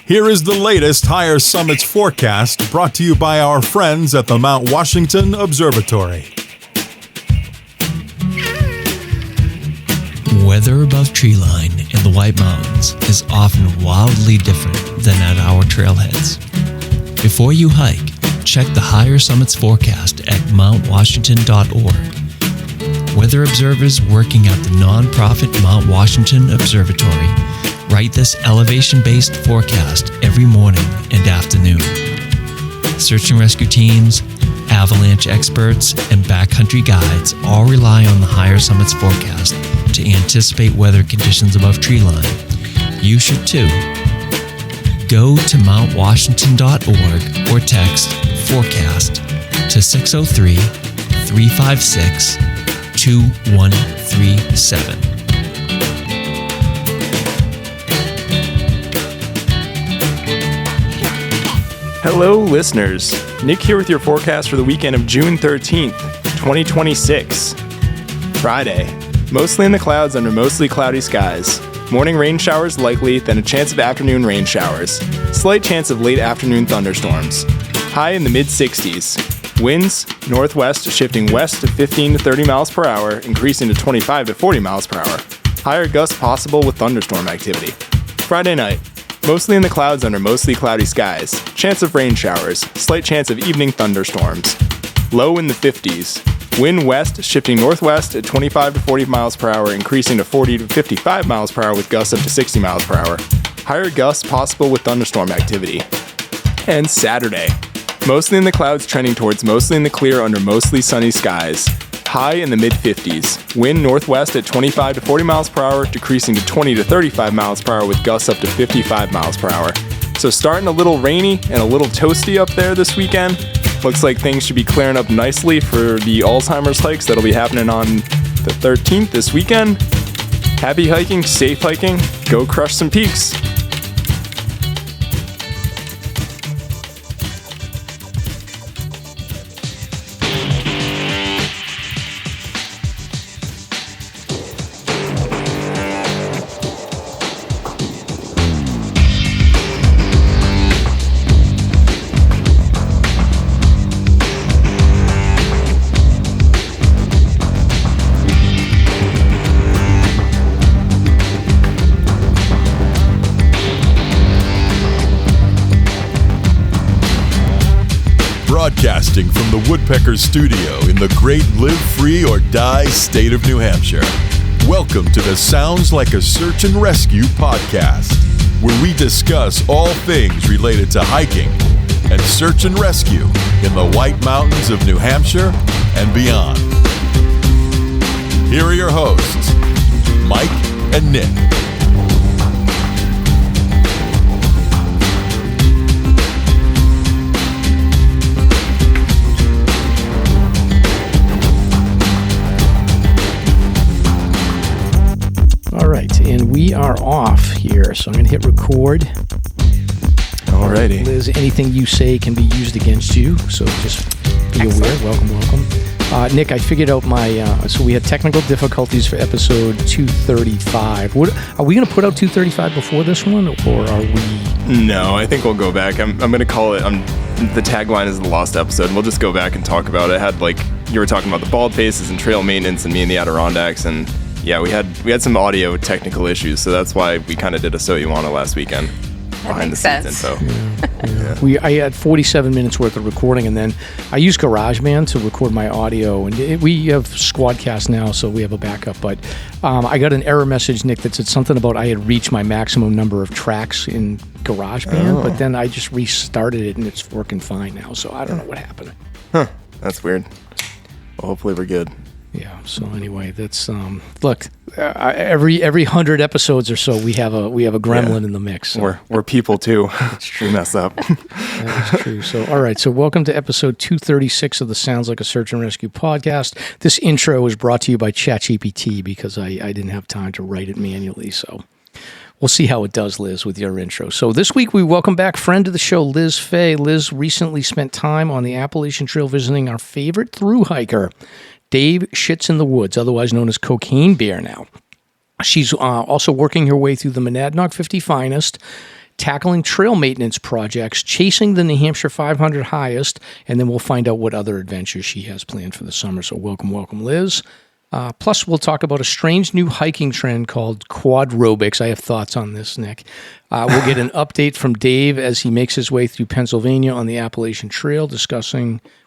Here is the latest Higher Summits forecast brought to you by our friends at the Mount Washington Observatory. Weather above treeline in the White Mountains is often wildly different than at our trailheads. Before you hike, check the Higher Summits forecast at mountwashington.org. Weather observers working at the nonprofit Mount Washington Observatory write this elevation-based forecast every morning and afternoon. Search and rescue teams, avalanche experts, and backcountry guides all rely on the Higher Summits forecast to anticipate weather conditions above treeline. You should too. Go to mountwashington.org or text forecast to 603-356-2137. Hello, listeners. Nick here with your forecast for the weekend of June 13th, 2026. Friday. Mostly in the clouds under mostly cloudy skies. Morning rain showers likely, then a chance of afternoon rain showers. Slight chance of late afternoon thunderstorms. High in the mid-60s. Winds, northwest shifting west to 15 to 30 miles per hour, increasing to 25 to 40 miles per hour. Higher gusts possible with thunderstorm activity. Friday night. Mostly in the clouds under mostly cloudy skies. Chance of rain showers. Slight chance of evening thunderstorms. Low in the 50s. Wind west shifting northwest at 25 to 40 miles per hour, increasing to 40 to 55 miles per hour with gusts up to 60 miles per hour. Higher gusts possible with thunderstorm activity. And Saturday. Mostly in the clouds trending towards mostly in the clear under mostly sunny skies. High in the mid-50s. Wind northwest at 25 to 40 miles per hour, decreasing to 20 to 35 miles per hour with gusts up to 55 miles per hour. So starting a little rainy and a little toasty up there this weekend. Looks like things should be clearing up nicely for the Alzheimer's hikes that'll be happening on the 13th this weekend. Happy hiking, safe hiking, go crush some peaks. Broadcasting from the Woodpecker Studio in the great Live Free or Die state of New Hampshire. Welcome to the Sounds Like a Search and Rescue podcast, where we discuss all things related to hiking and search and rescue in the White Mountains of New Hampshire and beyond. Here are your hosts, Mike and Nick. All right, and we are off here, so I'm going to hit record. Alrighty. Liz, anything you say can be used against you, so just be aware. Welcome. Nick, I figured out so we had technical difficulties for episode 235. Are we going to put out 235 before this one, or are we? No, I think we'll go back. I'm going to call it, the tagline is the lost episode. We'll just go back and talk about it. I had, you were talking about the bald faces and trail maintenance and me and the Adirondacks, and yeah, we had some audio technical issues, so that's why we kind of did a So You Wanna last weekend. That makes sense. Info. Yeah. I had 47 minutes worth of recording, and then I use GarageBand to record my audio, and we have Squadcast now, so we have a backup. But I got an error message, Nick, that said something about I had reached my maximum number of tracks in GarageBand, but then I just restarted it, and it's working fine now. So I don't know what happened. Huh? That's weird. Well, hopefully we're good. Yeah. So anyway, that's look. Every 100 episodes or so, we have a gremlin in the mix. So. We're people too. It's true. We mess up. That is true. So all right. So welcome to episode 236 of the Sounds Like a Search and Rescue podcast. This intro is brought to you by ChatGPT because I didn't have time to write it manually. So we'll see how it does, Liz, with your intro. So this week we welcome back friend of the show, Liz Fay. Liz recently spent time on the Appalachian Trail visiting our favorite thru hiker, Daveshitsinthewoods, otherwise known as Cocaine Bear now. She's also working her way through the Monadnock 50 Finest, tackling trail maintenance projects, chasing the New Hampshire 500 highest, and then we'll find out what other adventures she has planned for the summer. So welcome, Liz. Plus, we'll talk about a strange new hiking trend called Quadrobics. I have thoughts on this, Nick. We'll get an update from Dave as he makes his way through Pennsylvania on the Appalachian Trail.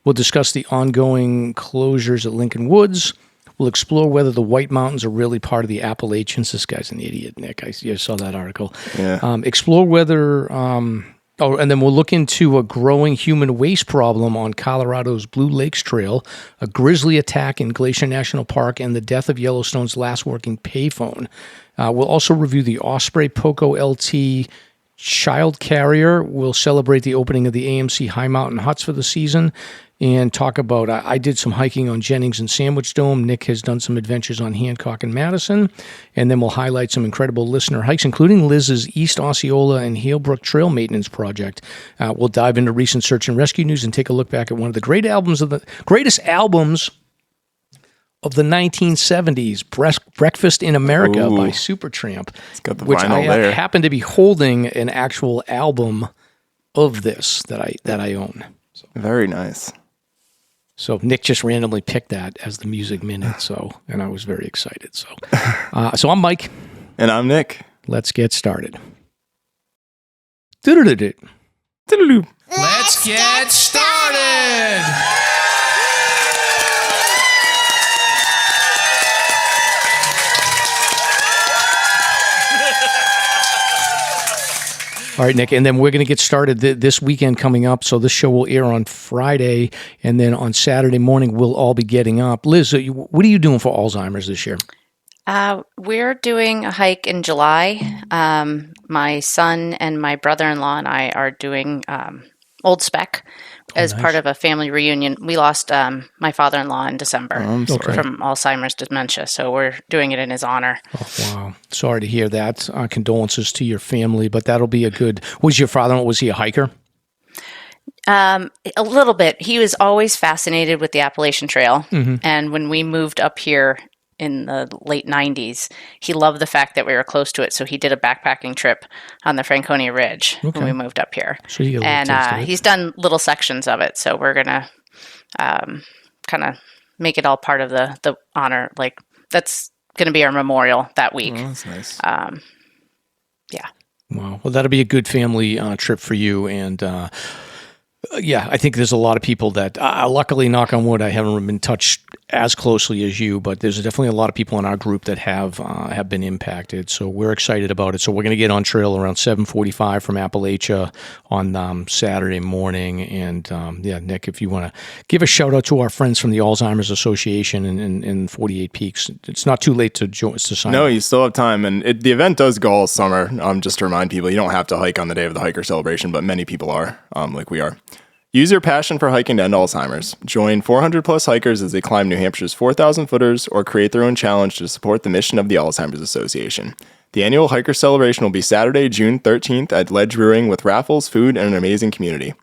We'll discuss the ongoing closures at Lincoln Woods. We'll explore whether the White Mountains are really part of the Appalachians. This guy's an idiot, Nick. I saw that article. Yeah. Explore whether... and then we'll look into a growing human waste problem on Colorado's Blue Lakes Trail, a grizzly attack in Glacier National Park, and the death of Yellowstone's last working payphone. We'll also review the Osprey Poco LT child carrier. We'll celebrate the opening of the AMC High Mountain Huts for the season and talk about, I did some hiking on Jennings and Sandwich Dome. Nick has done some adventures on Hancock and Madison. And then we'll highlight some incredible listener hikes, including Liz's East Osceola and Halebrook Trail Maintenance Project. We'll dive into recent search and rescue news and take a look back at one of the greatest albums of the 1970s, Breakfast in America by Supertramp, which I happen to be holding an actual album of this that I own. So. Very nice. So Nick just randomly picked that as the music minute, and I was very excited. So I'm Mike. And I'm Nick. Let's get started. Let's get started! All right, Nick, and then we're going to get started this weekend coming up. So this show will air on Friday, and then on Saturday morning, we'll all be getting up. Liz, what are you doing for Alzheimer's this year? We're doing a hike in July. My son and my brother-in-law and I are doing Old Spec as part of a family reunion. We lost my father-in-law in December from Alzheimer's dementia, so we're doing it in his honor. Oh, wow. Sorry to hear that. Condolences to your family, but that'll be a good... Was your father-in-law, was he a hiker? A little bit. He was always fascinated with the Appalachian Trail, and when we moved up here in the late 90s, he loved the fact that we were close to it, so he did a backpacking trip on the Franconia Ridge when we moved up here. So he's done little sections of it, so we're going to kind of make it all part of the honor. Like, that's going to be our memorial that week. Oh, that's nice. Yeah. Wow. Well, that'll be a good family trip for you, and yeah, I think there's a lot of people that, luckily, knock on wood, I haven't been touched as closely as you, but there's definitely a lot of people in our group that have been impacted. So we're excited about it. So we're going to get on trail around 7:45 from Appalachia on Saturday morning. And Nick, if you want to give a shout out to our friends from the Alzheimer's Association in 48 Peaks, it's not too late to sign. No, you still have time, and the event does go all summer. Just to remind people, you don't have to hike on the day of the hiker celebration, but many people are, like we are. Use your passion for hiking to end Alzheimer's. Join 400-plus hikers as they climb New Hampshire's 4,000 footers or create their own challenge to support the mission of the Alzheimer's Association. The annual hiker celebration will be Saturday, June 13th at Ledge Brewing with raffles, food, and an amazing community.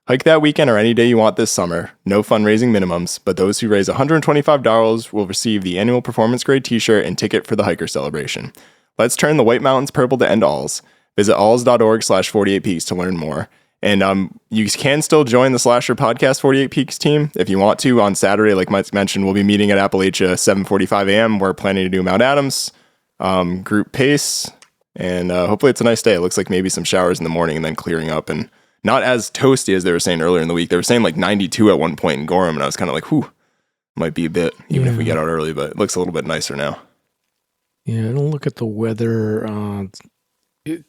Hike that weekend or any day you want this summer. No fundraising minimums, but those who raise $125 will receive the annual performance grade t-shirt and ticket for the hiker celebration. Let's turn the White Mountains purple to end alls. Visit alls.org/48peaks to learn more. And you can still join the Slasher Podcast 48 Peaks team if you want to. On Saturday, like Mike mentioned, we'll be meeting at Appalachia 7:45 a.m. We're planning to do Mount Adams, group pace, and hopefully it's a nice day. It looks like maybe some showers in the morning and then clearing up, and not as toasty as they were saying earlier in the week. They were saying like 92 at one point in Gorham, and I was kind of like, whew, might be a bit, even if we get out early, but it looks a little bit nicer now. Yeah, I don't look at the weather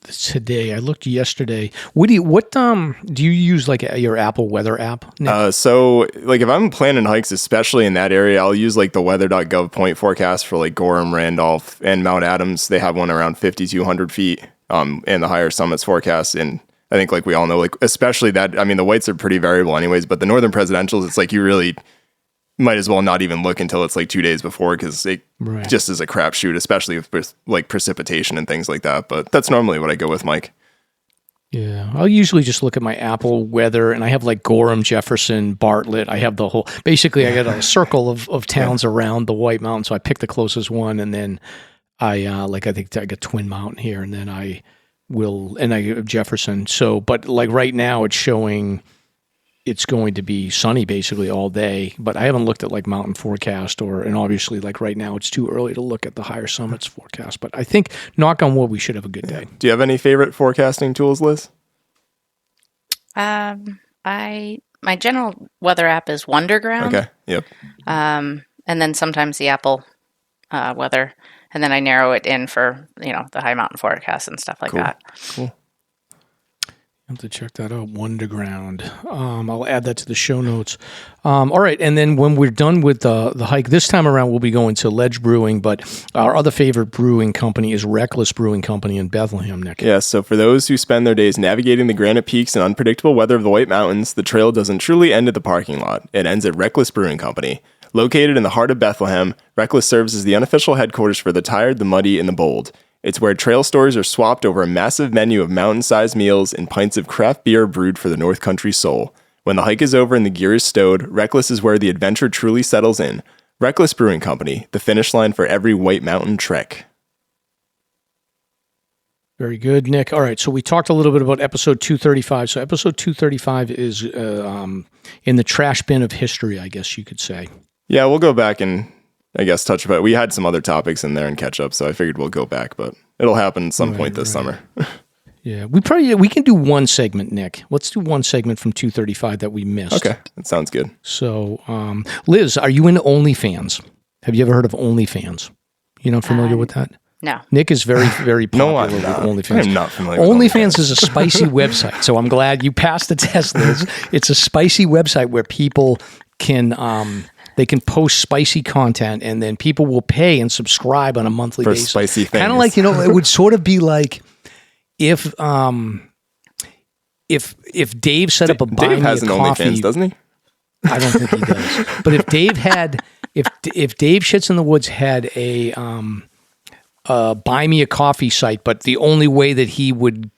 today. I looked yesterday. What do you use, like your Apple weather app, Nick? So like if I'm planning hikes, especially in that area, I'll use like the weather.gov point forecast for like Gorham, Randolph, and Mount Adams. They have one around 5,200 feet and the higher summits forecast. And I think, like we all know, like especially that, I mean, the whites are pretty variable anyways, but the northern presidentials, it's like you really might as well not even look until it's like 2 days before, because it just is a crapshoot, especially with like precipitation and things like that. But that's normally what I go with, Mike. Yeah, I'll usually just look at my Apple weather, and I have like Gorham, Jefferson, Bartlett. I have the whole, basically I got a circle of towns around the White Mountains, so I pick the closest one, and then I think I got Twin Mountain here, and then I have Jefferson. So, but like right now it's showing it's going to be sunny basically all day, but I haven't looked at like mountain forecast and obviously like right now it's too early to look at the higher summits forecast, but I think knock on wood, we should have a good day. Do you have any favorite forecasting tools, Liz? My general weather app is Wonderground. Okay. Yep. And then sometimes the Apple weather, and then I narrow it in for, the high mountain forecast and stuff like that. Cool. I have to check that out. Wonderground. I'll add that to the show notes. All right, and then when we're done with the hike, this time around we'll be going to Ledge Brewing, but our other favorite brewing company is Reckless Brewing Company in Bethlehem, Nick. Yeah, so for those who spend their days navigating the granite peaks and unpredictable weather of the White Mountains, the trail doesn't truly end at the parking lot. It ends at Reckless Brewing Company. Located in the heart of Bethlehem, Reckless serves as the unofficial headquarters for the tired, the muddy, and the bold. It's where trail stories are swapped over a massive menu of mountain-sized meals and pints of craft beer brewed for the North Country soul. When the hike is over and the gear is stowed, Reckless is where the adventure truly settles in. Reckless Brewing Company, the finish line for every White Mountain trek. Very good, Nick. All right, so we talked a little bit about episode 235. So episode 235 is in the trash bin of history, I guess you could say. Yeah, we'll go back and I guess touch about it. We had some other topics in there and catch up, so I figured we'll go back, but it'll happen at some point this summer. Yeah, we can do one segment, Nick. Let's do one segment from 235 that we missed. Okay, that sounds good. So, Liz, are you into OnlyFans? Have you ever heard of OnlyFans? You're not familiar with that? No. Nick is very, very popular with OnlyFans. I'm not familiar with OnlyFans is a spicy website, so I'm glad you passed the test, Liz. It's a spicy website where people can they can post spicy content, and then people will pay and subscribe on a monthly basis. For spicy things. Kind of like, it would sort of be like if Dave set up a buy Dave me has a an coffee, OnlyFans, doesn't he? I don't think he does. But if Dave Shits-in-the-Woods had a buy me a coffee site, but the only way that he would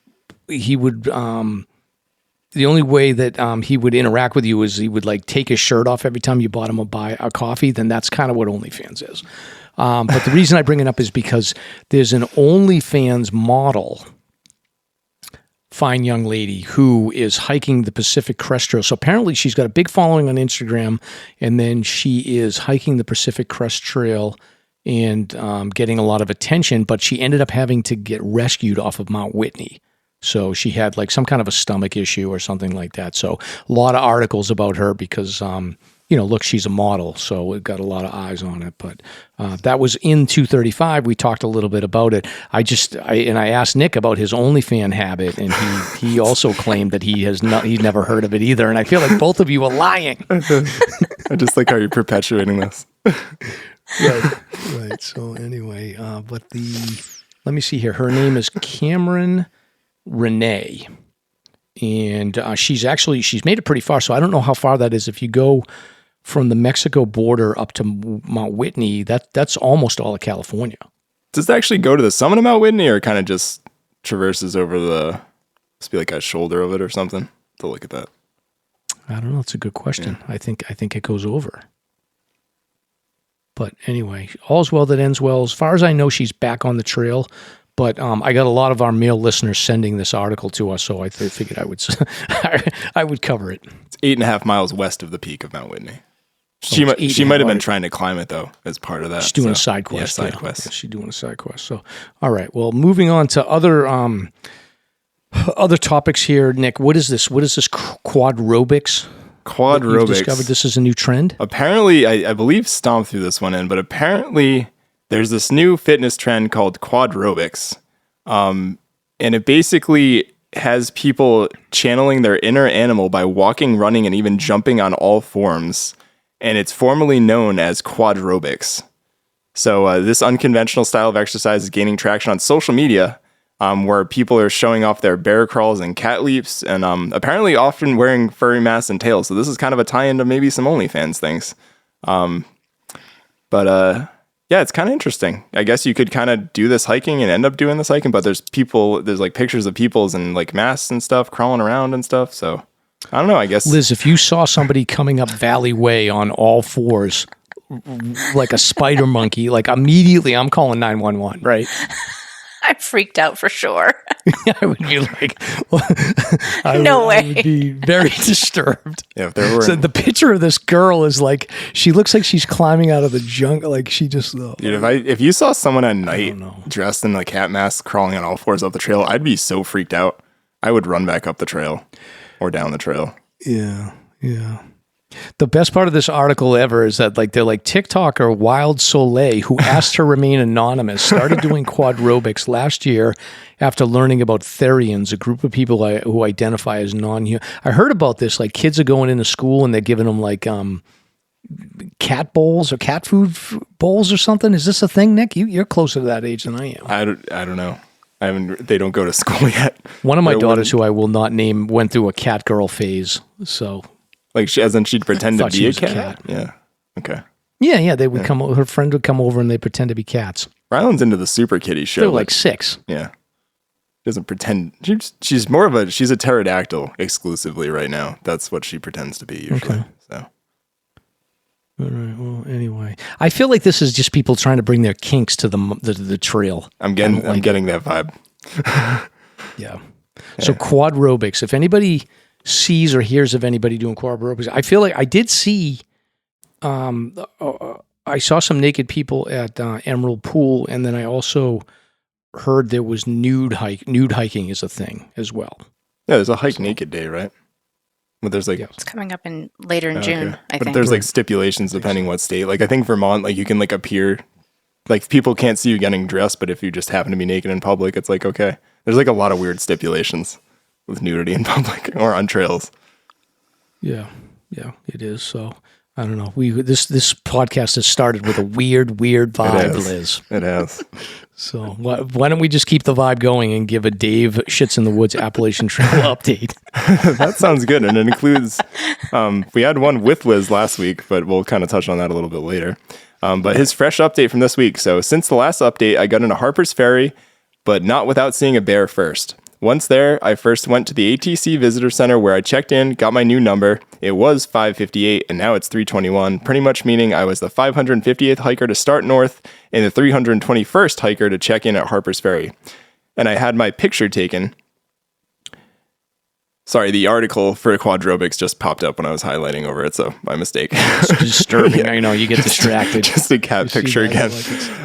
interact with you is he would like take his shirt off every time you bought him a coffee, then that's kind of what OnlyFans is. But the reason I bring it up is because there's an OnlyFans model, fine young lady, who is hiking the Pacific Crest Trail. So apparently she's got a big following on Instagram, and then she is hiking the Pacific Crest Trail and getting a lot of attention, but she ended up having to get rescued off of Mount Whitney. So she had like some kind of a stomach issue or something like that. So a lot of articles about her because, look, she's a model. So it got a lot of eyes on it. But that was in 235. We talked a little bit about it. I asked Nick about his OnlyFans habit, and he also claimed that he's never heard of it either. And I feel like both of you are lying. I just like how you're perpetuating this. Right. So anyway, let me see here. Her name is Cameron Renee, and she's made it pretty far. So I don't know how far that is. If you go from the Mexico border up to Mount Whitney, that's almost all of California. Does it actually go to the summit of Mount Whitney, or kind of just traverses over must be like a shoulder of it or something? To look at that, I don't know. It's a good question. Yeah. I think it goes over. But anyway, all's well that ends well. As far as I know, she's back on the trail. But I got a lot of our male listeners sending this article to us, so I figured I would cover it. It's 8.5 miles west of the peak of Mount Whitney. She might have been trying to climb it though as part of that. She's doing a side quest. Yeah, side quest. Yeah, she's doing a side quest. So, all right. Well, moving on to other topics here, Nick. What is this? What is this quadrobics? Quadrobics. You've discovered this is a new trend? Apparently, I believe Stomp threw this one in, but apparently there's this new fitness trend called quadrobics. And it basically has people channeling their inner animal by walking, running, and even jumping on all forms. And it's formally known as quadrobics. So this unconventional style of exercise is gaining traction on social media, where people are showing off their bear crawls and cat leaps, and apparently often wearing furry masks and tails. So this is kind of a tie-in to maybe some OnlyFans things. Yeah, it's kind of interesting. I guess you could kind of do this hiking and end up doing this hiking, but there's like pictures of people's in like masks and stuff crawling around and stuff. So I don't know, I guess. Liz, if you saw somebody coming up Valley Way on all fours, like a spider monkey, like immediately I'm calling 911, right? I'm freaked out for sure. I would be like, No way. I would be very disturbed. Yeah, if there were, So the picture of this girl is like, she looks like she's climbing out of the jungle. Like she just, dude, if you saw someone at night dressed in a cat mask crawling on all fours up the trail, I'd be so freaked out. I would run back up the trail or down the trail. Yeah. The best part of this article ever is that like they're like TikToker Wild Soleil, who asked to remain anonymous, started doing quadrobics last year after learning about therians, a group of people who identify as non-human. I heard about this. Like kids are going into school and they're giving them like cat bowls or cat food bowls or something. Is this a thing, Nick? You're closer to that age than I am. I don't know. They don't go to school yet. One of my daughters, who I will not name, went through a cat girl phase. So. Like she'd pretend to be a cat? Yeah. Okay. Yeah. They would come. Her friend would come over and they pretend to be cats. Ryland's into the Super Kitty show. They're like 6. Yeah. Doesn't pretend. She's more of a. She's a pterodactyl exclusively right now. That's what she pretends to be usually. Okay. So. All right. Well, anyway, I feel like this is just people trying to bring their kinks to the trail. I'm getting that vibe. Yeah. So quadrobics. If anybody sees or hears of anybody doing quadrobics, I feel like I did see. I saw some naked people at Emerald Pool, and then I also heard there was nude hiking is a thing as well. Yeah, there's a hike naked day, right? But there's like it's coming up later in June. I think. But there's like stipulations depending what state. Like I think Vermont, like you can like appear, like people can't see you getting dressed, but if you just happen to be naked in public, it's like okay. There's like a lot of weird stipulations with nudity in public or on trails. Yeah, it is. So I don't know. This podcast has started with a weird vibe, Liz. It has. So why don't we just keep the vibe going and give a Daveshitsinthewoods Appalachian Trail update? That sounds good, and it includes. We had one with Liz last week, but we'll kind of touch on that a little bit later. But his fresh update from this week. So since the last update, I got into Harper's Ferry, but not without seeing a bear first. Once there, I first went to the ATC Visitor Center where I checked in, got my new number. It was 558, and now it's 321, pretty much meaning I was the 550th hiker to start north and the 321st hiker to check in at Harper's Ferry. And I had my picture taken. Sorry, the article for Quadrobics just popped up when I was highlighting over it, so my mistake. It's disturbing. Yeah. I know, you get distracted. Just a cat picture again.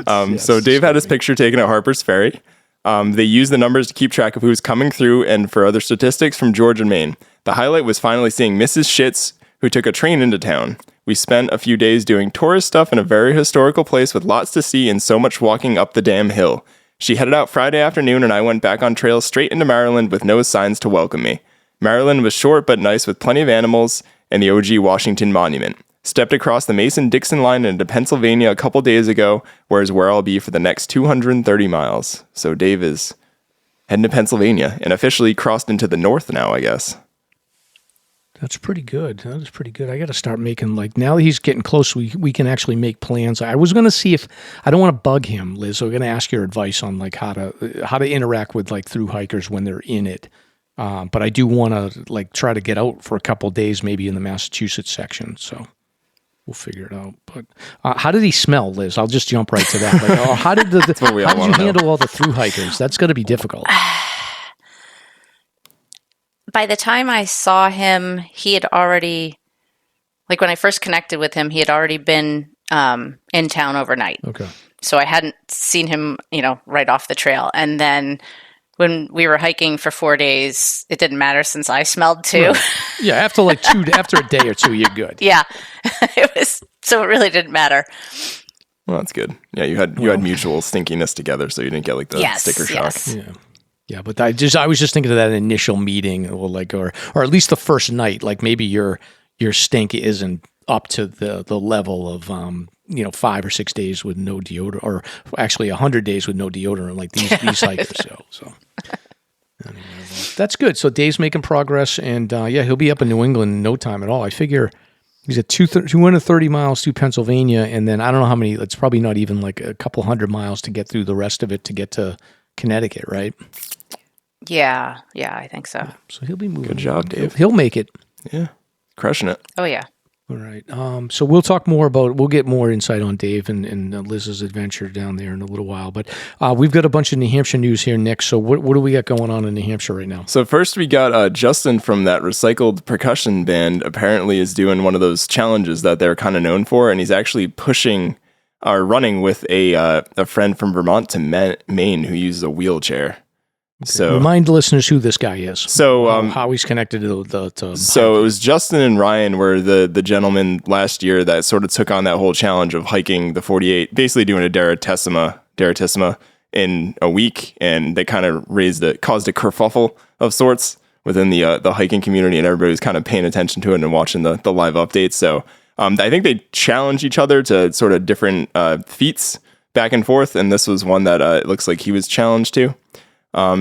Like so Dave had his picture taken at Harper's Ferry. They use the numbers to keep track of who's coming through and for other statistics from Georgia and Maine. The highlight was finally seeing Mrs. Shits, who took a train into town. We spent a few days doing tourist stuff in a very historical place with lots to see and so much walking up the damn hill. She headed out Friday afternoon and I went back on trail straight into Maryland with no signs to welcome me. Maryland was short but nice with plenty of animals and the OG Washington Monument. Stepped across the Mason-Dixon line into Pennsylvania a couple days ago, where I'll be for the next 230 miles. So Dave is heading to Pennsylvania and officially crossed into the north now, I guess. That's pretty good. That is pretty good. I got to start making, like, now that he's getting close, we can actually make plans. I was going to see if, I don't want to bug him, Liz, so I'm going to ask your advice on, like, how to interact with, like, through hikers when they're in it. But I do want to, like, try to get out for a couple days, maybe in the Massachusetts section, so we'll figure it out. But how did he smell, Liz? I'll just jump right to that. Like, how did how did you handle all the through hikers? That's going to be difficult. By the time I saw him, he had already, like when I first connected with him, he had already been in town overnight. Okay. So I hadn't seen him, right off the trail. And then when we were hiking for 4 days, it didn't matter since I smelled too. Right. Yeah, after a day or two, you're good. Yeah, so it really didn't matter. Well, that's good. Yeah, you had mutual stinkiness together, so you didn't get like the sticker shock. Yes. Yeah, but I was just thinking of that initial meeting, or at least the first night. Like maybe your stink isn't up to the level of 5 or 6 days with no deodorant, or actually 100 days with no deodorant, like these hikers. So anyway, that's good. So Dave's making progress, and he'll be up in New England in no time at all. I figure he's at 230 miles through Pennsylvania, and then I don't know how many. It's probably not even like a couple 100 miles to get through the rest of it to get to Connecticut, right? Yeah, I think so. So he'll be moving. Good job, Dave. He'll make it. Yeah, crushing it. Oh yeah. All right. So we'll talk more we'll get more insight on Dave and Liz's adventure down there in a little while. But we've got a bunch of New Hampshire news here, Nick. So what do we got going on in New Hampshire right now? So first we got Justin from that Recycled Percussion Band apparently is doing one of those challenges that they're kind of known for. And he's actually running with a friend from Vermont to Maine who uses a wheelchair. So remind listeners who this guy is. So how he's connected to so it was Justin and Ryan were the gentlemen last year that sort of took on that whole challenge of hiking the 48, basically doing a Daratissima in a week, and they kind of caused a kerfuffle of sorts within the hiking community, and everybody was kind of paying attention to it and watching the live updates. So I think they challenged each other to sort of different feats back and forth, and this was one that it looks like he was challenged to.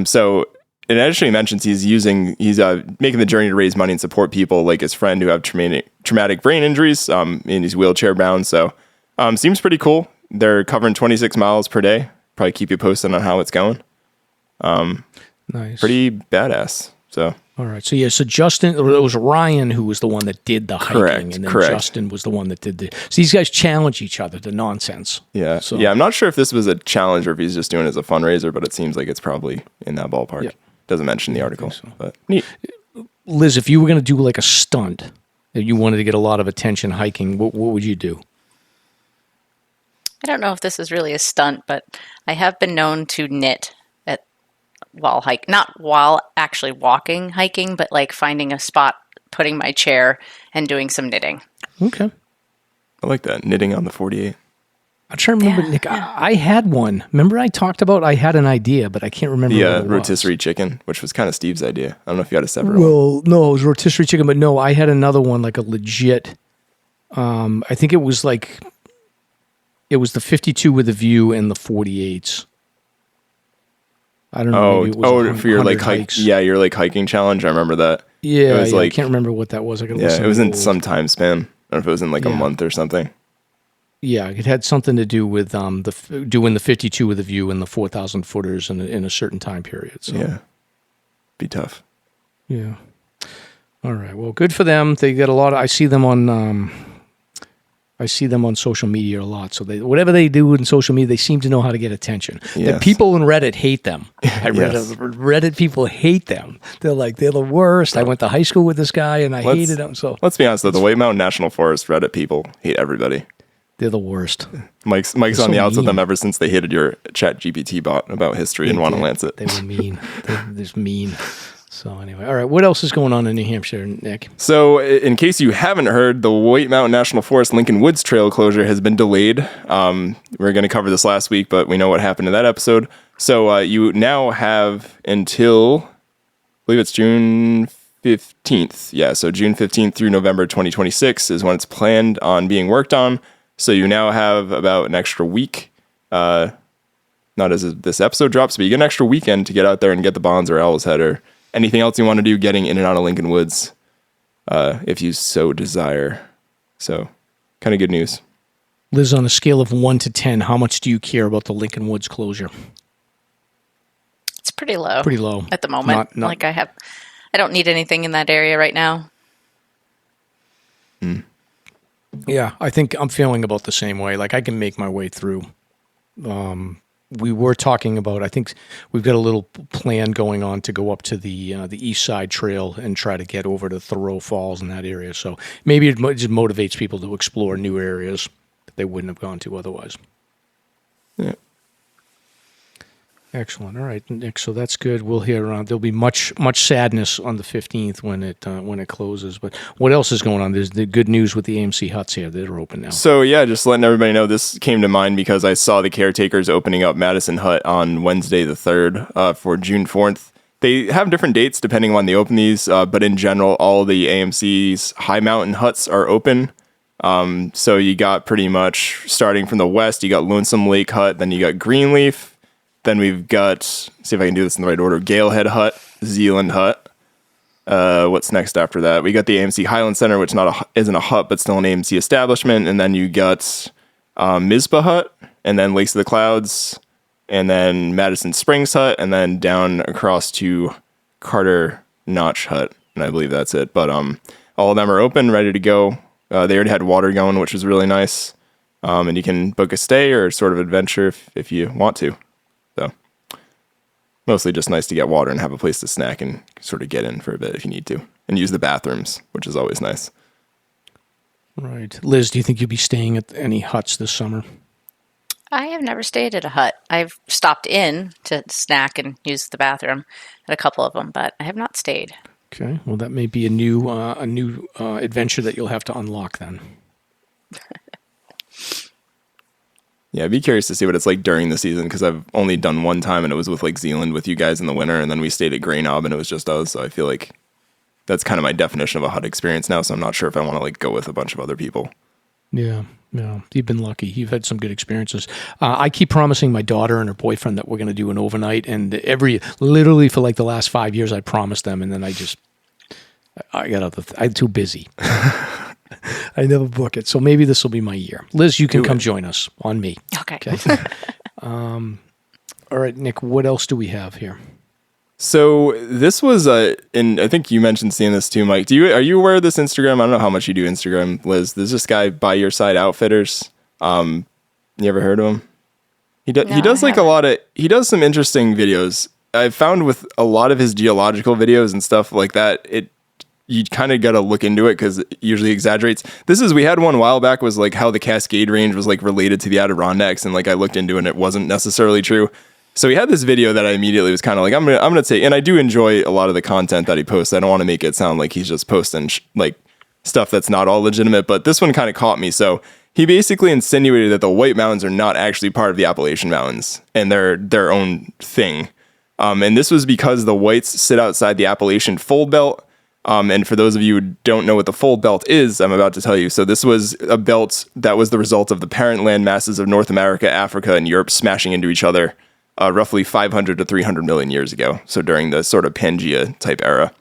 So it actually mentions he's making the journey to raise money and support people like his friend who have traumatic brain injuries, and he's wheelchair bound. So, seems pretty cool. They're covering 26 miles per day. Probably keep you posted on how it's going. Nice. Pretty badass. So. All right. So so Justin, it was Ryan who was the one that did the hiking, and then Justin was the one that did so these guys challenge each other to nonsense. Yeah. So. Yeah. I'm not sure if this was a challenge or if he's just doing it as a fundraiser, but it seems like it's probably in that ballpark. Yeah. Doesn't mention the article, but neat. Liz, if you were going to do like a stunt that you wanted to get a lot of attention hiking, what would you do? I don't know if this is really a stunt, but I have been known to knit not while actually hiking, but like finding a spot, putting my chair and doing some knitting. Okay. I like that. Knitting on the 48. I'm trying to remember, Nick. Yeah. I had one. Remember I talked about I had an idea, but I can't remember what it was. Rotisserie chicken, which was kind of Steve's idea. I don't know if you had a separate one. Well, no, it was rotisserie chicken, but no, I had another one, like a legit, I think it was the 52 with a view and the 48s. I don't know. Maybe it was for your like hike, your like hiking challenge. I remember that. Yeah, it was I can't remember what that was. It was in some time span. I don't know if it was in like a month or something. Yeah, it had something to do with doing the 52 with a view and the 4,000 footers in a certain time period. So. Yeah, be tough. Yeah. All right. Well, good for them. They got a lot. I see them on social media a lot. So whatever they do in social media, they seem to know how to get attention. Yes. The people in Reddit hate them. I read Reddit people hate them. They're the worst. I went to high school with this guy and I hated him. So let's be honest though, the White Mountain National Forest Reddit people hate everybody. They're the worst. Mike's on the outs with them ever since they hated your ChatGPT bot about history and want to lance it. They were mean. They're just mean. So anyway, all right. What else is going on in New Hampshire, Nick? So in case you haven't heard, the White Mountain National Forest Lincoln Woods Trail closure has been delayed. We were going to cover this last week, but we know what happened in that episode. So you now have until, I believe it's June 15th. Yeah, so June 15th through November 2026 is when it's planned on being worked on. So you now have about an extra week, not as this episode drops, but you get an extra weekend to get out there and get the Bonds or Owl's Head or anything else you want to do getting in and out of Lincoln Woods, if you so desire. So, kind of good news. Liz, on a scale of 1 to 10, how much do you care about the Lincoln Woods closure? It's pretty low. Pretty low. At the moment. I don't need anything in that area right now. Yeah, I think I'm feeling about the same way. Like I can make my way through. We were talking about, I think we've got a little plan going on to go up to the East Side Trail and try to get over to Thoreau Falls in that area. So maybe it just motivates people to explore new areas that they wouldn't have gone to otherwise. Yeah. Excellent. All right, Nick. So that's good. We'll hear. There'll be much sadness on the 15th when it closes. But what else is going on? There's the good news with the AMC huts here. They're open now. So yeah, just letting everybody know. This came to mind because I saw the caretakers opening up Madison Hut on Wednesday the 3rd for June 4th. They have different dates depending on when they open these, but in general, all the AMC's high mountain huts are open. So you got pretty much starting from the west. You got Lonesome Lake Hut, then you got Greenleaf. Then we've got, see if I can do this in the right order, Galehead Hut, Zealand Hut. What's next after that? We got the AMC Highland Center, which isn't a hut, but still an AMC establishment. And then you got Mizpah Hut, and then Lakes of the Clouds, and then Madison Springs Hut, and then down across to Carter Notch Hut. And I believe that's it. But all of them are open, ready to go. They already had water going, which was really nice. And you can book a stay or sort of adventure if you want to. So mostly just nice to get water and have a place to snack and sort of get in for a bit if you need to. And use the bathrooms, which is always nice. Right. Liz, do you think you'll be staying at any huts this summer? I have never stayed at a hut. I've stopped in to snack and use the bathroom at a couple of them, but I have not stayed. Okay. Well, that may be a new adventure that you'll have to unlock then. Yeah, I'd be curious to see what it's like during the season, because I've only done one time, and it was with Lake Zealand with you guys in the winter, and then we stayed at Grey Knob, and it was just us, so I feel like that's kind of my definition of a hut experience now, so I'm not sure if I want to like go with a bunch of other people. Yeah, no, you've been lucky. You've had some good experiences. I keep promising my daughter and her boyfriend that we're going to do an overnight, and literally for like the last 5 years, I promised them, and then I'm too busy. I never book it, so maybe this will be my year. Liz, you can come join us on me. Okay. All right, Nick, what else do we have here? So this was and I think you mentioned seeing this too, Mike. Are you aware of this Instagram? I don't know how much you do Instagram, Liz. There's this guy, By Your Side Outfitters. You ever heard of him? He does some interesting videos. I've found with a lot of his geological videos and stuff like that, you kind of got to look into it because it usually exaggerates. We had one a while back was like how the Cascade Range was like related to the Adirondacks, and like I looked into it and it wasn't necessarily true. So he had this video that I immediately was kind of like, I'm gonna take, and I do enjoy a lot of the content that he posts. I don't want to make it sound like he's just posting like stuff that's not all legitimate, but this one kind of caught me. So he basically insinuated that the White Mountains are not actually part of the Appalachian Mountains and they're their own thing. And this was because the Whites sit outside the Appalachian Fold Belt. And for those of you who don't know what the Fold Belt is, I'm about to tell you. So this was a belt that was the result of the parent land masses of North America, Africa, and Europe smashing into each other roughly 500 to 300 million years ago. So during the sort of Pangea type era.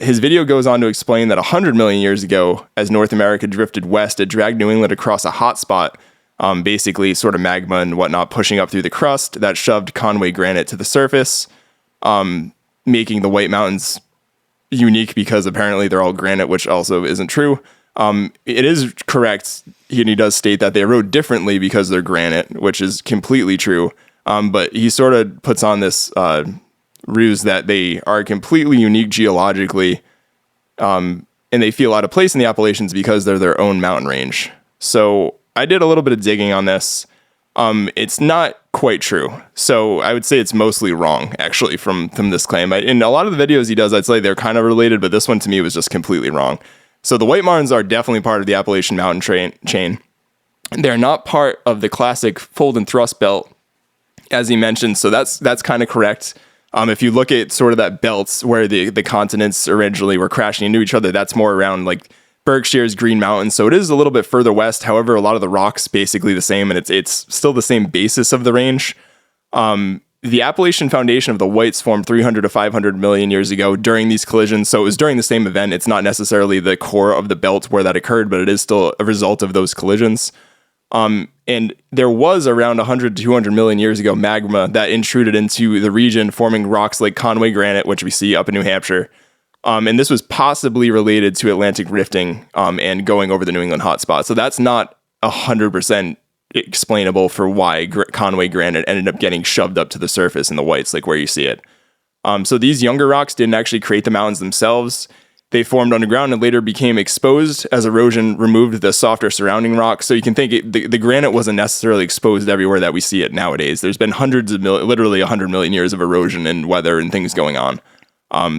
His video goes on to explain that 100 million years ago, as North America drifted west, it dragged New England across a hot spot, basically sort of magma and whatnot pushing up through the crust that shoved Conway granite to the surface, making the White Mountains unique because apparently they're all granite, which also isn't true. It is correct, and he does state that they erode differently because they're granite, which is completely true. But he sort of puts on this ruse that they are completely unique geologically, and they feel out of place in the Appalachians because they're their own mountain range. So I did a little bit of digging on this. It's not quite true. So I would say it's mostly wrong, actually, from this claim. In a lot of the videos he does, I'd say they're kind of related, but this one to me was just completely wrong. So the White Mountains are definitely part of the Appalachian mountain chain. They're not part of the classic fold and thrust belt, as he mentioned. So that's kind of correct. If you look at sort of that belt where the continents originally were crashing into each other, that's more around like Berkshire's Green Mountains. So it is a little bit further west. However, a lot of the rocks basically the same, and it's still the same basis of the range. The Appalachian Foundation of the Whites formed 300 to 500 million years ago during these collisions. So it was during the same event. It's not necessarily the core of the belt where that occurred, but it is still a result of those collisions. And there was around 100 to 200 million years ago magma that intruded into the region, forming rocks like Conway granite, which we see up in New Hampshire. And this was possibly related to Atlantic rifting and going over the New England hotspot. So that's not 100% explainable for why Conway granite ended up getting shoved up to the surface in the Whites, like where you see it. So these younger rocks didn't actually create the mountains themselves. They formed underground and later became exposed as erosion removed the softer surrounding rocks. So you can think the granite wasn't necessarily exposed everywhere that we see it nowadays. There's been literally 100 million years of erosion and weather and things going on.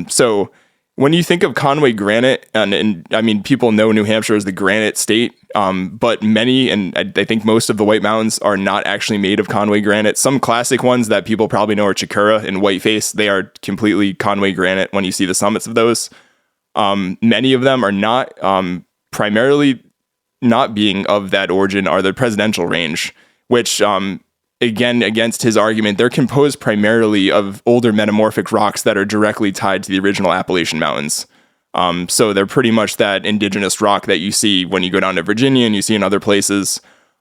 So when you think of Conway granite, and I mean, people know New Hampshire as the granite state, but many, and I think most of the White Mountains are not actually made of Conway granite. Some classic ones that people probably know are Chikura and Whiteface. They are completely Conway granite when you see the summits of those. Many of them are not, primarily not being of that origin are the presidential range, which, again, against his argument, they're composed primarily of older metamorphic rocks that are directly tied to the original Appalachian Mountains. So they're pretty much that indigenous rock that you see when you go down to Virginia and you see in other places.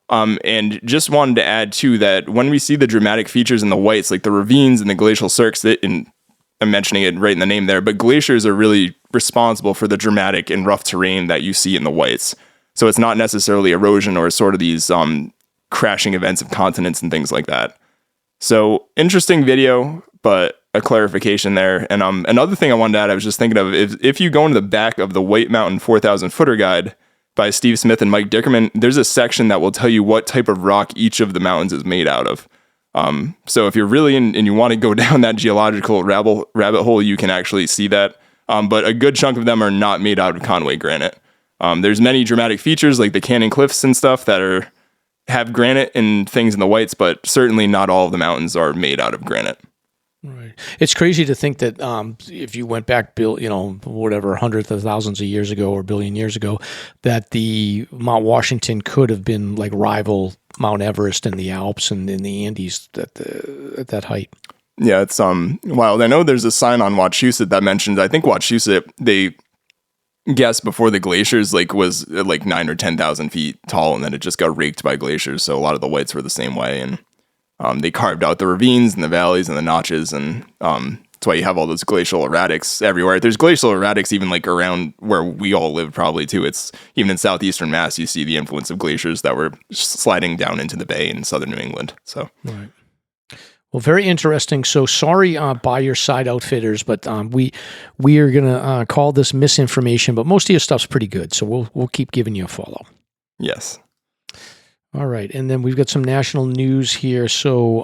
And just wanted to add too that when we see the dramatic features in the Whites, like the ravines and the glacial cirques, I'm mentioning it right in the name there, but glaciers are really responsible for the dramatic and rough terrain that you see in the Whites. So it's not necessarily erosion or sort of these crashing events of continents and things like that. So interesting video, but a clarification there. And another thing I wanted to add, I was just thinking of, if you go into the back of the White Mountain 4,000 Footer Guide by Steve Smith and Mike Dickerman, there's a section that will tell you what type of rock each of the mountains is made out of. So if you're really in and you want to go down that geological rabbit hole, you can actually see that. But a good chunk of them are not made out of Conway granite. There's many dramatic features like the Canyon Cliffs and stuff that have granite and things in the whites, but certainly not all of the mountains are made out of granite. Right. It's crazy to think that if you went back, whatever, hundreds of thousands of years ago or billion years ago, that the Mount Washington could have been like rival Mount Everest in the Alps and in the Andes at that height. Yeah, it's wild. I know there's a sign on Wachusett that mentions, I think Wachusett, they guessed before the glaciers was 9 or 10,000 feet tall, and then it just got raked by glaciers. So a lot of the whites were the same way, and they carved out the ravines and the valleys and the notches, and that's why you have all those glacial erratics everywhere. There's glacial erratics even around where we all live probably too. It's even in southeastern Mass, you see the influence of glaciers that were sliding down into the bay in southern New England. So right. Well, very interesting. So sorry, Buy Your Side Outfitters, but we are gonna call this misinformation. But most of your stuff's pretty good, so we'll keep giving you a follow. Yes. All right, and then we've got some national news here. So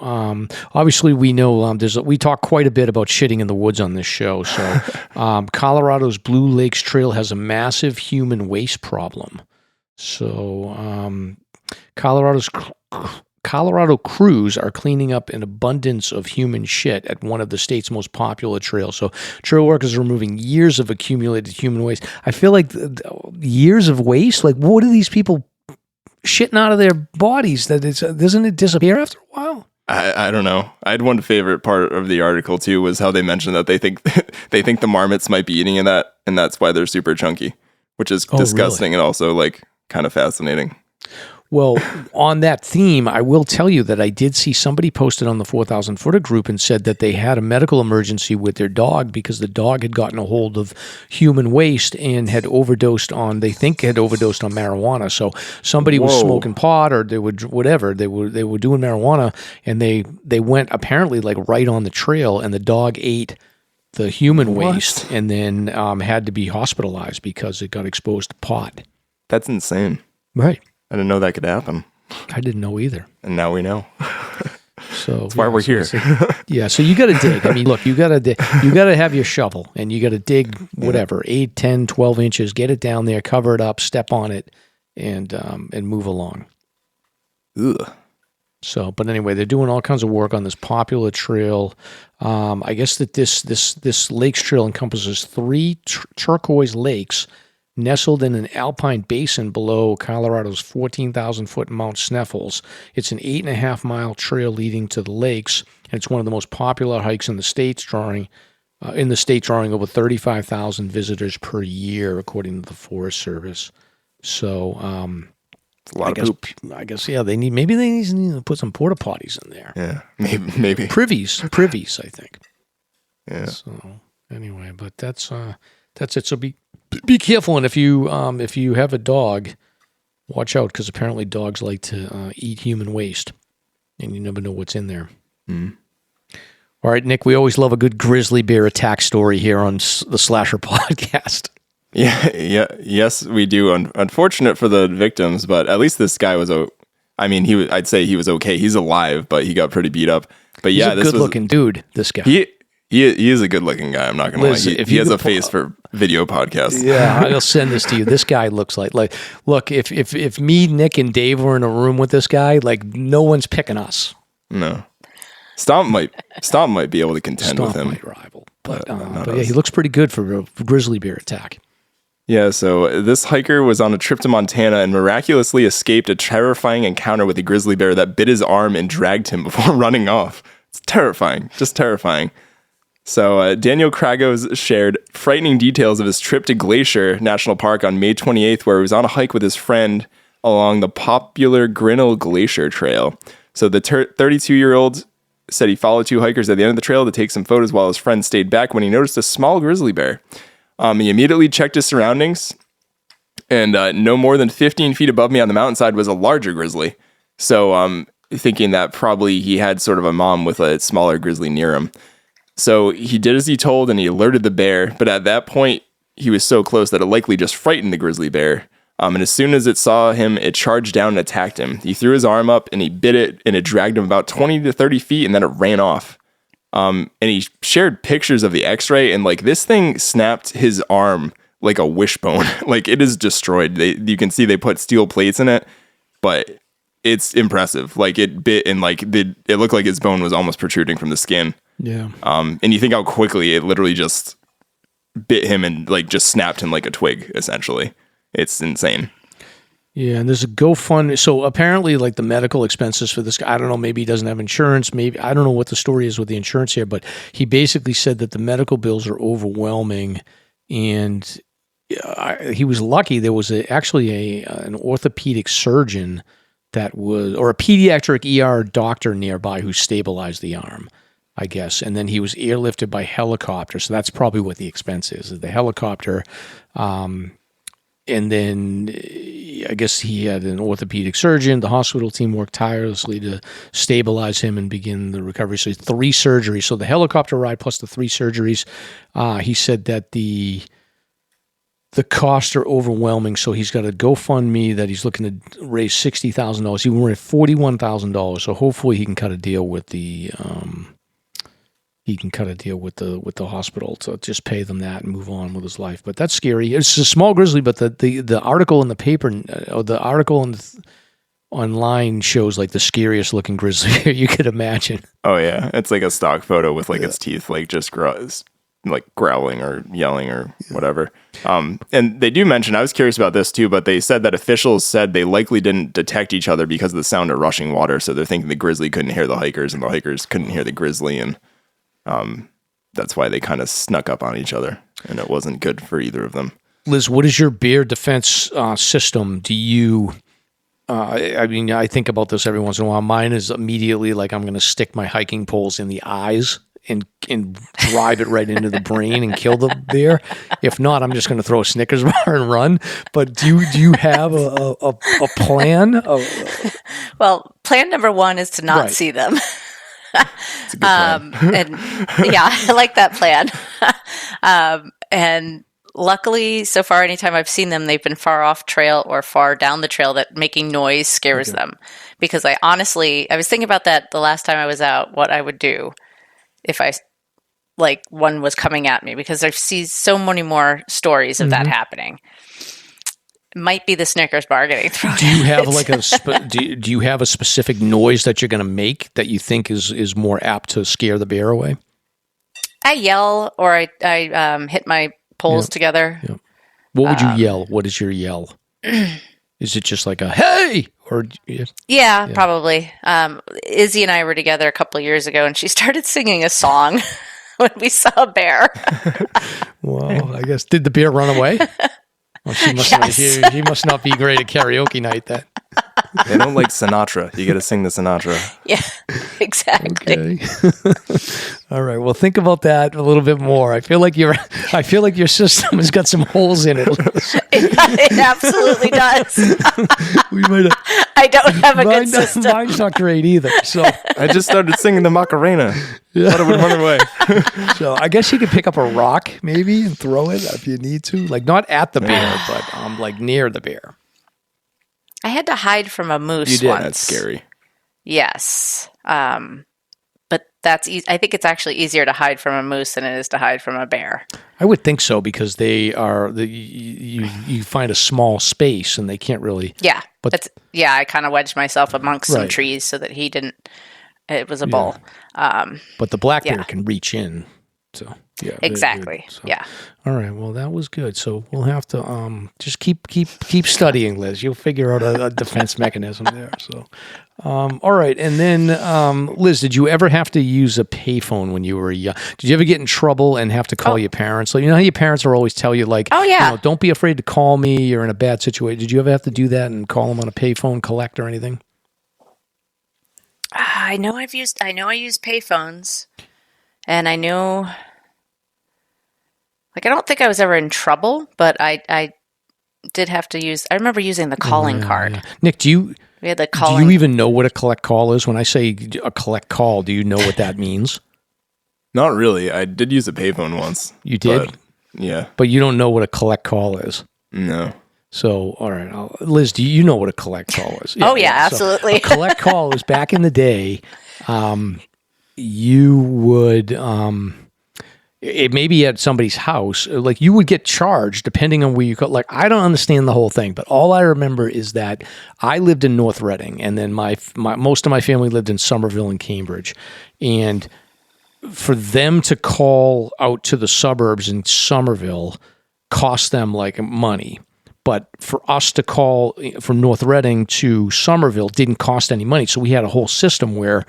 obviously, we know we talk quite a bit about shitting in the woods on this show. So Colorado's Blue Lakes Trail has a massive human waste problem. So Colorado crews are cleaning up an abundance of human shit at one of the state's most popular trails. So trail workers are removing years of accumulated human waste. I feel like years of waste? Like, what are these people shitting out of their bodies? Doesn't it disappear after a while? I don't know. I had one favorite part of the article too, was how they mentioned that they think the marmots might be eating in that, and that's why they're super chunky, which is disgusting. Really? And also kind of fascinating. Well, on that theme, I will tell you that I did see somebody posted on the 4,000 Footer group and said that they had a medical emergency with their dog because the dog had gotten a hold of human waste and had overdosed on marijuana. So somebody was smoking pot, or they were doing marijuana, and they went apparently right on the trail, and the dog ate the human waste and then had to be hospitalized because it got exposed to pot. That's insane. Right. I didn't know that could happen. I didn't know either. And now we know. So that's why we're here. So you got to dig. I mean, look, you got to dig. You got to have your shovel, and you got to dig whatever, 8, 10, 12 inches, get it down there, cover it up, step on it, and move along. Ugh. So, but anyway, they're doing all kinds of work on this popular trail. I guess that this lakes trail encompasses 3 turquoise lakes nestled in an alpine basin below Colorado's 14,000-foot Mount Sneffels. It's an 8.5-mile trail leading to the lakes, and it's one of the most popular hikes in the state, drawing over 35,000 visitors per year, according to the Forest Service. So, it's a lot of poop. I guess, yeah, they need to put some porta potties in there. Yeah, maybe. Privies, I think. Yeah. So anyway, but that's it. So be careful, and if you have a dog, watch out, because apparently dogs like to eat human waste, and you never know what's in there. Mm. All right, Nick, we always love a good grizzly bear attack story here on the Slasher Podcast. Yes, we do. Unfortunate for the victims, but at least this guy was I'd say he was okay. He's alive, but he got pretty beat up. But he's a good-looking dude, this guy. He is a good-looking guy. I'm not going to lie. He has a face for video podcasts. Yeah, I'll send this to you. This guy looks like look, if me, Nick, and Dave were in a room with this guy, no one's picking us. No. Stomp might be able to contend with him. Stomp might rival. But yeah, he looks pretty good for a grizzly bear attack. Yeah, so this hiker was on a trip to Montana and miraculously escaped a terrifying encounter with a grizzly bear that bit his arm and dragged him before running off. It's terrifying, just terrifying. So Daniel Kragos shared frightening details of his trip to Glacier National Park on May 28th, where he was on a hike with his friend along the popular Grinnell Glacier Trail. So the 32-year-old said he followed 2 hikers at the end of the trail to take some photos while his friend stayed back when he noticed a small grizzly bear. He immediately checked his surroundings And no more than 15 feet above me on the mountainside was a larger grizzly. So thinking that probably he had sort of a mom with a smaller grizzly near him. So he did as he told, and he alerted the bear. But at that point, he was so close that it likely just frightened the grizzly bear. And as soon as it saw him, it charged down and attacked him. He threw his arm up and he bit it, and it dragged him about 20 to 30 feet, and then it ran off. And he shared pictures of the x-ray, and like this thing snapped his arm like a wishbone. Like it is destroyed. You can see they put steel plates in it, but it's impressive. Like it bit, and like it looked like his bone was almost protruding from the skin. Yeah. And you think how quickly it literally just bit him and like just snapped him like a twig, essentially. It's insane. Yeah, and there's a GoFundMe. So apparently, like the medical expenses for this guy, I don't know, maybe he doesn't have insurance. Maybe, I don't know what the story is with the insurance here, but he basically said that the medical bills are overwhelming. And he was lucky. There was actually an orthopedic surgeon or a pediatric ER doctor nearby who stabilized the arm, I guess. And then he was airlifted by helicopter. So that's probably what the expense is the helicopter. And then I guess he had an orthopedic surgeon. The hospital team worked tirelessly to stabilize him and begin the recovery. So 3 surgeries. So the helicopter ride plus the 3 surgeries. He said that the costs are overwhelming. So he's got a GoFundMe that he's looking to raise $60,000. He wanted $41,000. So hopefully he can cut a deal with the hospital to just pay them that and move on with his life. But that's scary. It's a small grizzly, but the article in the paper, or the article online shows like the scariest looking grizzly you could imagine. Oh yeah, it's like a stock photo with like its teeth like just like growling or yelling or whatever. And they do mention, I was curious about this too, but they said that officials said they likely didn't detect each other because of the sound of rushing water. So they're thinking the grizzly couldn't hear the hikers and the hikers couldn't hear the grizzly, and that's why they kind of snuck up on each other, and it wasn't good for either of them. Liz, what is your bear defense system? Do you, I think about this every once in a while. Mine is immediately like I'm going to stick my hiking poles in the eyes and drive it right into the brain and kill the bear. If not, I'm just going to throw a Snickers bar and run. But do you have a plan? Well, plan number 1 is to not see them. It's a good plan. And yeah, I like that plan. And luckily, so far, anytime I've seen them, they've been far off trail or far down the trail that making noise scares them. Because I was thinking about that the last time I was out, what I would do if one was coming at me, because I see so many more stories of that happening. Might be the Snickers bar getting thrown. Do you have like do you have a specific noise that you're going to make that you think is more apt to scare the bear away? I yell, or I hit my poles together. Yeah. What would you yell? What is your yell? Is it just like a hey? Or yeah, probably. Izzy and I were together a couple of years ago, and she started singing a song when we saw a bear. Well, I guess, did the bear run away? Well, she must not be great at karaoke night then. They don't like Sinatra. You got to sing the Sinatra. Yeah, exactly. Okay. All right. Well, think about that a little bit more. I feel like your system has got some holes in it. It absolutely does. I don't have a good system. Mine's not great either. So I just started singing the Macarena. Thought it would run away. So I guess you could pick up a rock maybe and throw it if you need to, like not at the bear, but like near the bear. I had to hide from a moose You did. once. That's scary. Yes. But that's I think it's actually easier to hide from a moose than it is to hide from a bear. I would think so, because they are you find a small space and they can't really. Yeah. But I kind of wedged myself amongst some trees so that he didn't. It was a bull. But the black bear can reach in. So yeah, exactly. So, yeah. All right. Well, that was good. So we'll have to just keep studying, Liz. You'll figure out a defense mechanism there. So, all right. And then, Liz, did you ever have to use a payphone when you were young? Did you ever get in trouble and have to call your parents? Like, you know how your parents will always tell you, like, don't be afraid to call me. You're in a bad situation. Did you ever have to do that and call them on a payphone, collect or anything? I know I use payphones. And I knew, like, I don't think I was ever in trouble, but I did have to use. I remember using the calling card. Yeah. Nick, we had the calling. Do you even know what a collect call is? When I say a collect call, do you know what that means? Not really. I did use a payphone once. You did? Yeah. But you don't know what a collect call is? No. So, all right. Liz, do you know what a collect call is? Yeah, absolutely. So a collect call is back in the day, you would, it may be at somebody's house, like you would get charged depending on where you go. Like, I don't understand the whole thing, but all I remember is that I lived in North Reading, and then my most of my family lived in Somerville and Cambridge. And for them to call out to the suburbs in Somerville cost them like money. But for us to call from North Reading to Somerville didn't cost any money. So we had a whole system where,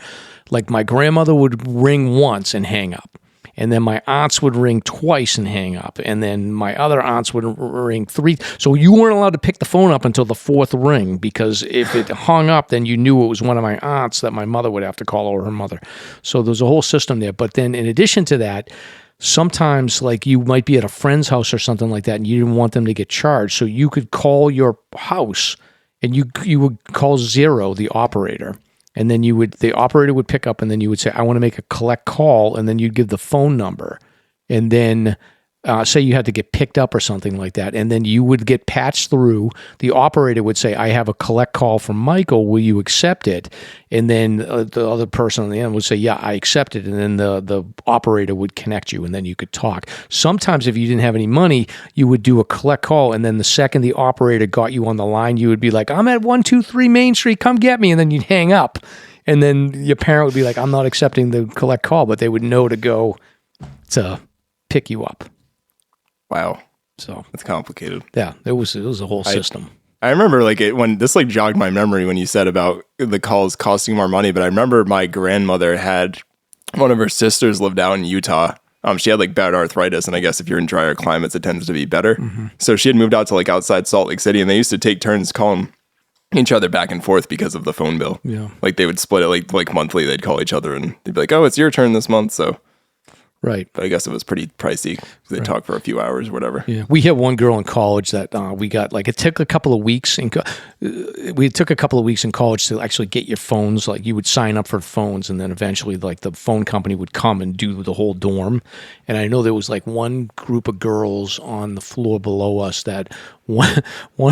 like, my grandmother would ring once and hang up. And then my aunts would ring twice and hang up. And then my other aunts would ring 3. So you weren't allowed to pick the phone up until the 4th ring, because if it hung up, then you knew it was one of my aunts that my mother would have to call, or her mother. So there's a whole system there. But then in addition to that, sometimes, like, you might be at a friend's house or something like that, and you didn't want them to get charged. So you could call your house, and you would call 0, the operator. And then the operator would pick up, and then you would say, I want to make a collect call. And then you'd give the phone number. And then say you had to get picked up or something like that. And then you would get patched through. The operator would say, I have a collect call from Michael. Will you accept it? And then the other person on the end would say, yeah, I accept it. And then the operator would connect you, and then you could talk. Sometimes if you didn't have any money, you would do a collect call. And then the second the operator got you on the line, you would be like, I'm at 123 Main Street. Come get me. And then you'd hang up. And then your parent would be like, I'm not accepting the collect call, but they would know to go to pick you up. Wow. So that's complicated. Yeah, it was a whole system. I remember when this like jogged my memory when you said about the calls costing more money, but I remember my grandmother had one of her sisters lived out in Utah. She had like bad arthritis, and I guess if you're in drier climates, it tends to be better. Mm-hmm. So she had moved out to like outside Salt Lake City, and they used to take turns calling each other back and forth because of the phone bill. Yeah. Like they would split it like monthly, they'd call each other, and they'd be like, oh, it's your turn this month. So right. But I guess it was pretty pricey. They talk for a few hours or whatever. Yeah. We had one girl in college that we got, like, it took a couple of weeks. We took a couple of weeks in college to actually get your phones. Like, you would sign up for phones, and then eventually, like, the phone company would come and do the whole dorm. And I know there was, like, one group of girls on the floor below us that one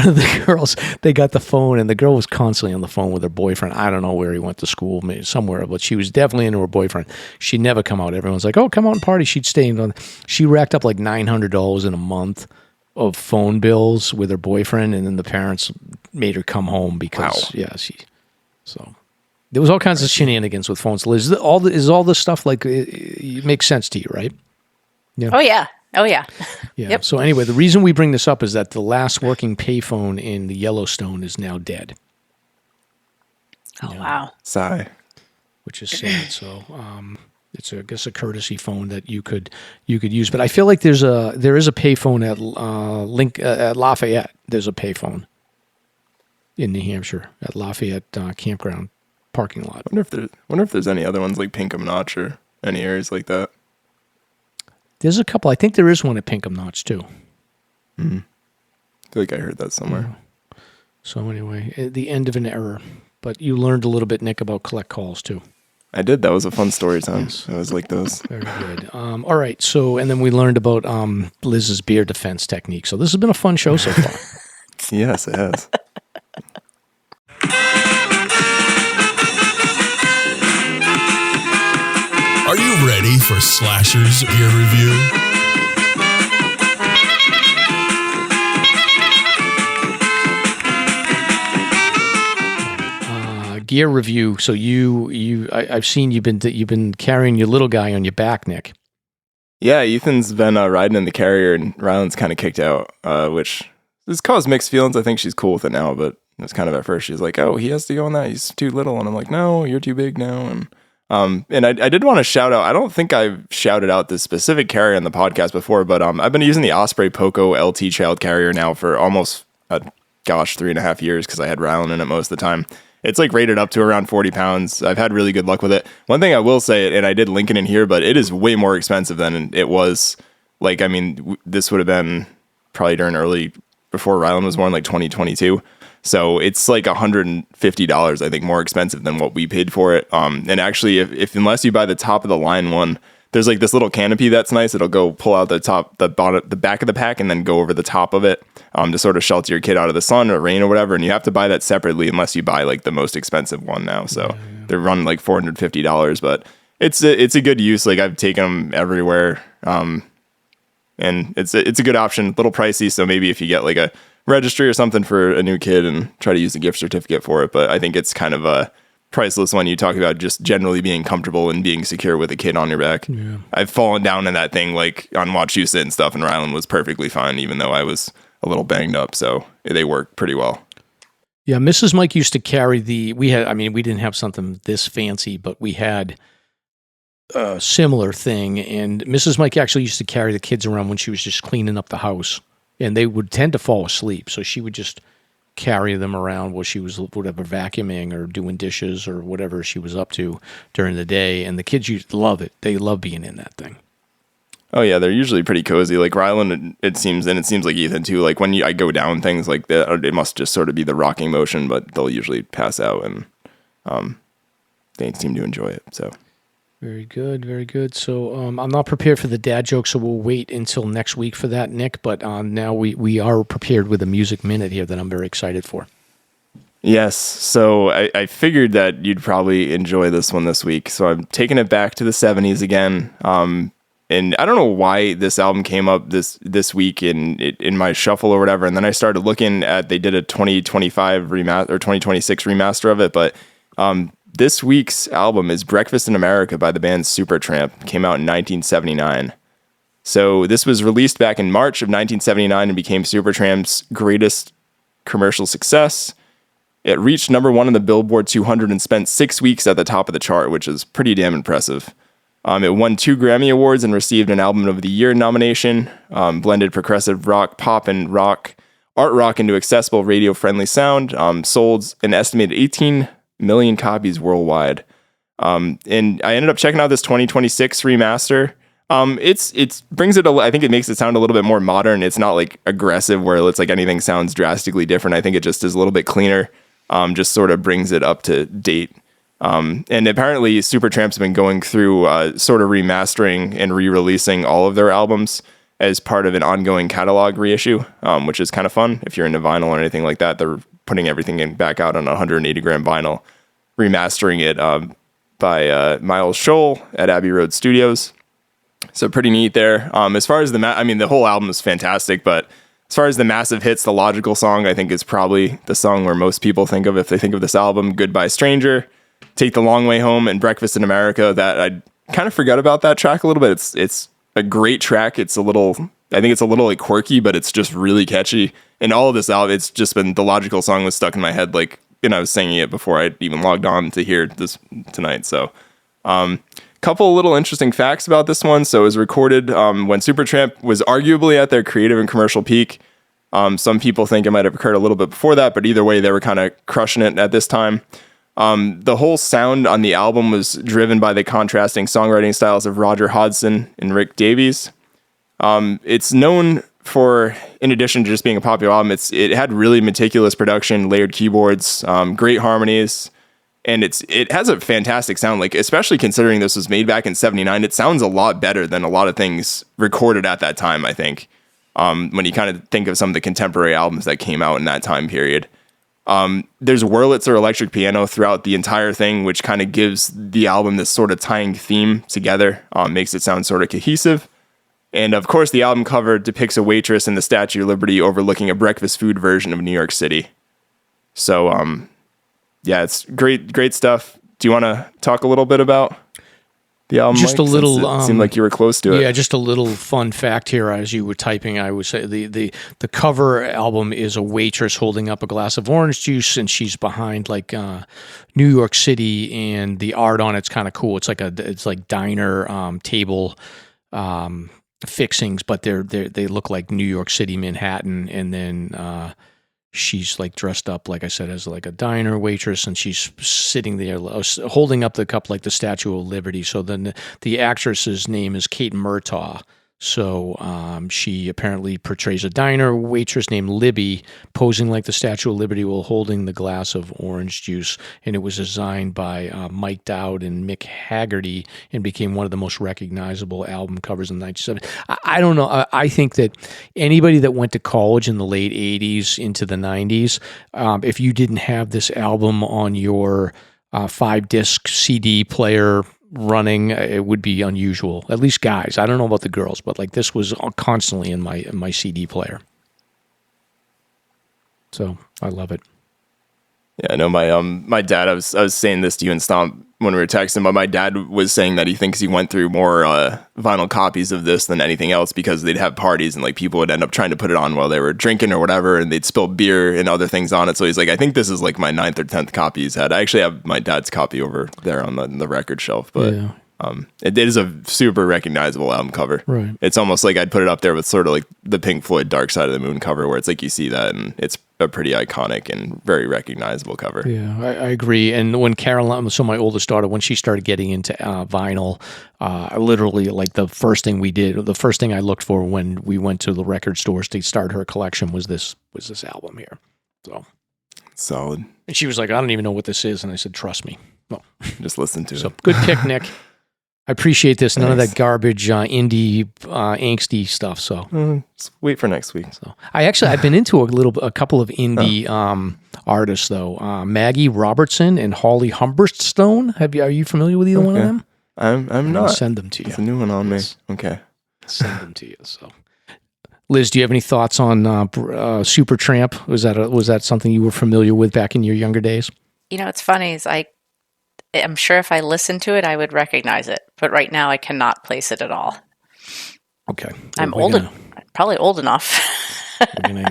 of the girls, they got the phone, and the girl was constantly on the phone with her boyfriend. I don't know where he went to school, maybe somewhere, but she was definitely into her boyfriend. She'd never come out. Everyone's like, oh, come out and party. She'd stay in. She racked up like $900 in a month of phone bills with her boyfriend, and then the parents made her come home because, so there was all kinds of shenanigans with phones. Liz, is all this stuff, like, it makes sense to you, right? Yeah. Oh, yeah. Yeah. Yep. So anyway, the reason we bring this up is that the last working payphone in the Yellowstone is now dead. Oh, wow. Sigh. Which is sad. So it's I guess a courtesy phone that you could use. But I feel like there is a payphone at Lafayette. There's a payphone in New Hampshire at Lafayette campground parking lot. I wonder if there's any other ones like Pinkham Notch or any areas like that. There's a couple. I think there is one at Pinkham Notch too. Mm-hmm. I feel like I heard that somewhere. Yeah. So anyway, the end of an era. But you learned a little bit, Nick, about collect calls too. I did. That was a fun story time. Yes. I was like those. Very good. All right. So, and then we learned about Liz's beer defense technique. So this has been a fun show so far. Yes, it has. Are you ready for Slasher's beer review? Gear review. So I've seen you've been carrying your little guy on your back, Nick. Yeah, Ethan's been riding in the carrier, and Ryland's kind of kicked out, which has caused mixed feelings. I think she's cool with it now, but it's kind of at first she's like, "Oh, he has to go on that. He's too little," and I'm like, "No, you're too big now." And I did want to shout out. I don't think I've shouted out this specific carrier on the podcast before, but I've been using the Osprey Poco LT child carrier now for almost 3.5 years because I had Ryland in it most of the time. It's like rated up to around 40 pounds. I've had really good luck with it. One thing I will say, and I did link it in here, but it is way more expensive than it was. Like, I mean, this would have been probably during early before Rylan was born, like 2022. So it's like $150, I think, more expensive than what we paid for it. And actually, if unless you buy the top of the line one, there's like this little canopy that's nice. It'll go pull out the top, the bottom, the back of the pack, and then go over the top of it to sort of shelter your kid out of the sun or rain or whatever. And you have to buy that separately unless you buy like the most expensive one now. So they're running like $450, but it's a good use. Like I've taken them everywhere, and it's a good option. A little pricey, so maybe if you get like a registry or something for a new kid and try to use a gift certificate for it. But I think it's kind of a priceless when you talk about just generally being comfortable and being secure with a kid on your back. Yeah. I've fallen down in that thing like on Wachusett and stuff, and Rylan was perfectly fine, even though I was a little banged up. So they work pretty well. Yeah, Mrs. Mike used to carry we didn't have something this fancy, but we had a similar thing. And Mrs. Mike actually used to carry the kids around when she was just cleaning up the house. And they would tend to fall asleep. So she would just carry them around while she was whatever vacuuming or doing dishes or whatever she was up to during the day. And the kids used to love it. They love being in that thing. Oh yeah, they're usually pretty cozy. Like Rylan, it seems like Ethan too. Like when I go down things like that, it must just sort of be the rocking motion, but they'll usually pass out, and they seem to enjoy it. So very good, very good. So I'm not prepared for the dad joke, so we'll wait until next week for that, Nick. But now we are prepared with a music minute here that I'm very excited for. Yes, so I figured that you'd probably enjoy this one this week. So I'm taking it back to the 70s again. And I don't know why this album came up this week in my shuffle or whatever. And then I started looking at, they did a 2025 remaster or 2026 remaster of it. But this week's album is Breakfast in America by the band Supertramp. Came out in 1979. So this was released back in March of 1979 and became Supertramp's greatest commercial success. It reached number 1 on the Billboard 200 and spent 6 weeks at the top of the chart, which is pretty damn impressive. It won 2 Grammy Awards and received an Album of the Year nomination, blended progressive rock, pop, and art rock into accessible radio-friendly sound, sold an estimated 18 million copies worldwide. And I ended up checking out this 2026 remaster. It brings it, I think it makes it sound a little bit more modern. It's not like aggressive where it's like anything sounds drastically different. I think it just is a little bit cleaner, just sort of brings it up to date. And apparently Supertramp's been going through sort of remastering and re-releasing all of their albums as part of an ongoing catalog reissue, which is kind of fun. If you're into vinyl or anything like that, they're putting everything back out on 180 gram vinyl, remastering it by Miles Scholl at Abbey Road Studios. So pretty neat there. As far as the whole album is fantastic, but as far as the massive hits, the logical song, I think is probably the song where most people think of if they think of this album. Goodbye Stranger, Take the Long Way Home, and Breakfast in America. That I kind of forgot about that track a little bit. It's a great track. I think it's a little like quirky, but it's just really catchy. And all of this album, it's just been, the logical song was stuck in my head, like, and I was singing it before I even logged on to hear this tonight. So, couple of little interesting facts about this one. So it was recorded when Supertramp was arguably at their creative and commercial peak. Some people think it might have occurred a little bit before that, but either way, they were kind of crushing it at this time. The whole sound on the album was driven by the contrasting songwriting styles of Roger Hodgson and Rick Davies. It's known for, in addition to just being a popular album, it had really meticulous production, layered keyboards, great harmonies, and it has a fantastic sound. Like, especially considering this was made back in '79, it sounds a lot better than a lot of things recorded at that time, I think. When you kind of think of some of the contemporary albums that came out in that time period. There's Wurlitzer electric piano throughout the entire thing, which kind of gives the album this sort of tying theme together, makes it sound sort of cohesive. And of course, the album cover depicts a waitress in the Statue of Liberty overlooking a breakfast food version of New York City. So, yeah, it's great stuff. Do you want to talk a little bit about the album? Just Mike, a little. It seemed like you were close to it. Yeah, just a little fun fact here. As you were typing, I would say the cover album is a waitress holding up a glass of orange juice, and she's behind like New York City, and the art on it's kind of cool. It's like diner table fixings, but they look like New York City, Manhattan, and then she's like dressed up, like I said, as like a diner waitress, and she's sitting there holding up the cup like the Statue of Liberty. So then the actress's name is Kate Murtaugh. So she apparently portrays a diner waitress named Libby posing like the Statue of Liberty while holding the glass of orange juice. And it was designed by Mike Dowd and Mick Haggerty and became one of the most recognizable album covers in the 1970s. I don't know. I think that anybody that went to college in the late 80s into the 90s, if you didn't have this album on your 5-disc CD player running, it would be unusual. At least guys. I don't know about the girls, but like this was constantly in my CD player. So I love it. Yeah, I know my dad. I was saying this to you and Stomp when we were texting, but my dad was saying that he thinks he went through more vinyl copies of this than anything else because they'd have parties and like people would end up trying to put it on while they were drinking or whatever, and they'd spill beer and other things on it. So he's like, I think this is like my 9th or 10th copy he's had. I actually have my dad's copy over there on the record shelf, but Yeah. It is a super recognizable album cover. Right. It's almost like I'd put it up there with sort of like the Pink Floyd Dark Side of the Moon cover, where it's like you see that and it's a pretty iconic and very recognizable cover. Yeah, I agree. And when Caroline, so my oldest daughter, when she started getting into vinyl, literally like the first thing I looked for when we went to the record stores to start her collection was this album here. So solid. And she was like, I don't even know what this is. And I said, trust me. Well, just listen to it. Good pick, Nick. I appreciate this. None of Thanks. that garbage, indie, angsty stuff. So Let's wait for next week. So I've been into a couple of indie artists though. Maggie Robertson and Holly Humberstone. Are you familiar with either one of them? I'm not. I'll send them to you. It's a new one on me. Okay. Send them to you. So, Liz, do you have any thoughts on Supertramp? Was that something you were familiar with back in your younger days? You know, it's funny. I'm sure if I listened to it, I would recognize it. But right now, I cannot place it at all. Okay. I'm probably old enough.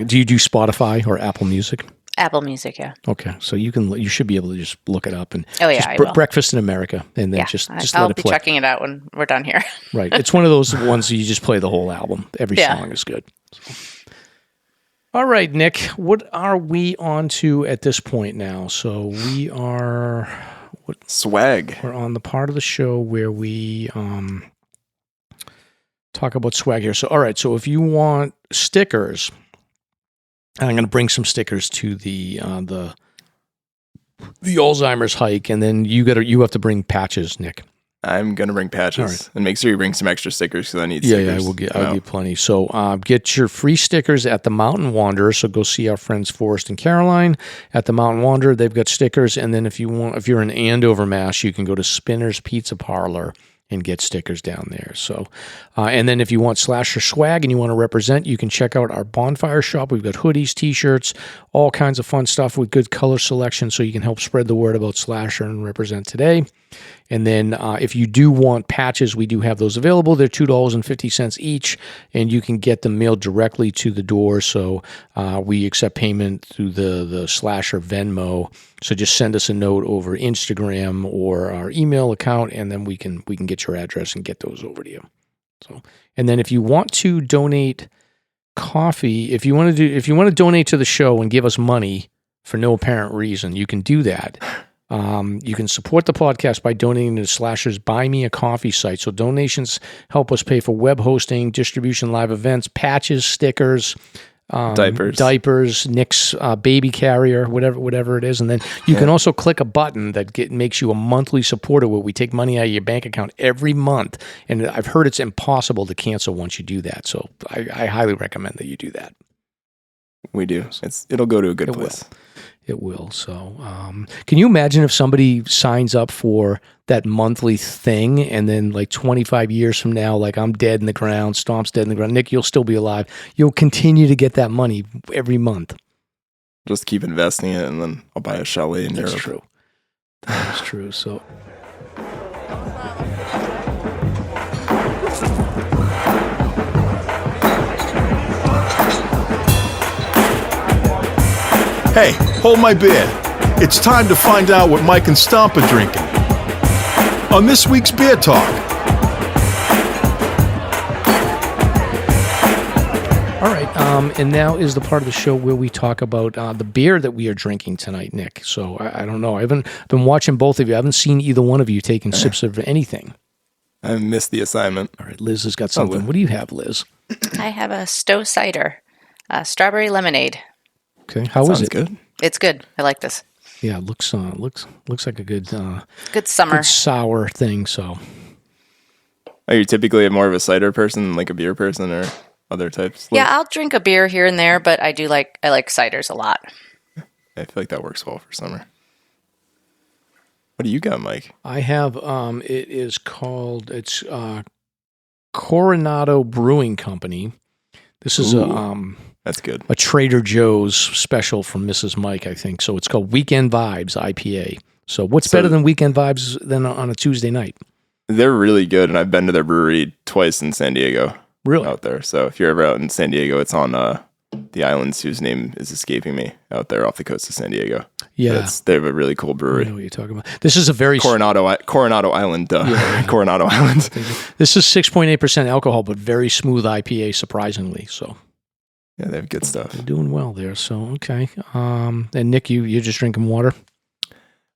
Do you do Spotify or Apple Music? Apple Music, yeah. Okay, so you should be able to just look it up and I will. Breakfast in America, and then Yeah, just I'll let it be play. checking it out when we're done here. Right, it's one of those ones that you just play the whole album. Every Yeah. song is good. So. All right, Nick, what are we on to at this point now? So we are Swag. We're on the part of the show where we talk about swag here. So all right, so if you want stickers. And I'm going to bring some stickers to the Alzheimer's hike, and then you have to bring patches, Nick. I'm gonna bring patches, right. and make sure you bring some extra stickers because I need stickers. Yeah, I'll get plenty. So get your free stickers at the Mountain Wanderer. So go see our friends Forrest and Caroline at the Mountain Wanderer. They've got stickers, and then if you're in Andover, Mass, you can go to Spinner's Pizza Parlor and get stickers down there. So, and then if you want Slasher swag and you want to represent, you can check out our bonfire shop. We've got hoodies, t-shirts, all kinds of fun stuff with good color selection so you can help spread the word about Slasher and represent today. And then if you do want patches, we do have those available. They're $2.50 each, and you can get them mailed directly to the door. So we accept payment through the Slasher Venmo. So just send us a note over Instagram or our email account, and then we can get your address and get those over to you. So, and then if you want to donate coffee, if you want to donate to the show and give us money for no apparent reason, you can do that. You can support the podcast by donating to Slasher's Buy Me a Coffee site. So donations help us pay for web hosting, distribution, live events, patches, stickers, diapers, Nick's baby carrier, whatever it is. And then you can also click a button that makes you a monthly supporter where we take money out of your bank account every month. And I've heard it's impossible to cancel once you do that. So I highly recommend that you do that. We do. It'll go to a good place. It will. So can you imagine if somebody signs up for that monthly thing and then like 25 years from now, like I'm dead in the ground, Stomp's dead in the ground, Nick, you'll still be alive. You'll continue to get that money every month. Just keep investing it, and then I'll buy a chalet in Europe. That's true. That is true. So... Hey, hold my beer. It's time to find out what Mike and Stomp are drinking. On this week's Beer Talk. All right, and now is the part of the show where we talk about the beer that we are drinking tonight, Nick. So I don't know. I haven't been watching both of you. I haven't seen either one of you taking sips of anything. I missed the assignment. All right, Liz has got something. What do you have, Liz? I have a Stowe cider, strawberry lemonade. Okay, how is it? Good. It's good. I like this. Yeah, it looks like a good Good summer. good sour thing. So Are you typically more of a cider person than like a beer person or other types? Yeah, I'll drink a beer here and there, but I like ciders a lot. I feel like that works well for summer. What do you got, Mike? I have it's Coronado Brewing Company. This is That's good. a Trader Joe's special from Mrs. Mike, I think. So it's called Weekend Vibes IPA. So what's better than Weekend Vibes than on a Tuesday night? They're really good, and I've been to their brewery twice in San Diego. Really? Out there. So if you're ever out in San Diego, it's on the islands whose name is escaping me out there off the coast of San Diego. Yeah. They have a really cool brewery. I know what you're talking about. This is a very... Coronado Island. Coronado Island. This is 6.8% alcohol, but very smooth IPA, surprisingly. So Yeah, they have good stuff. they're doing well there. So, okay. And Nick, you're just drinking water?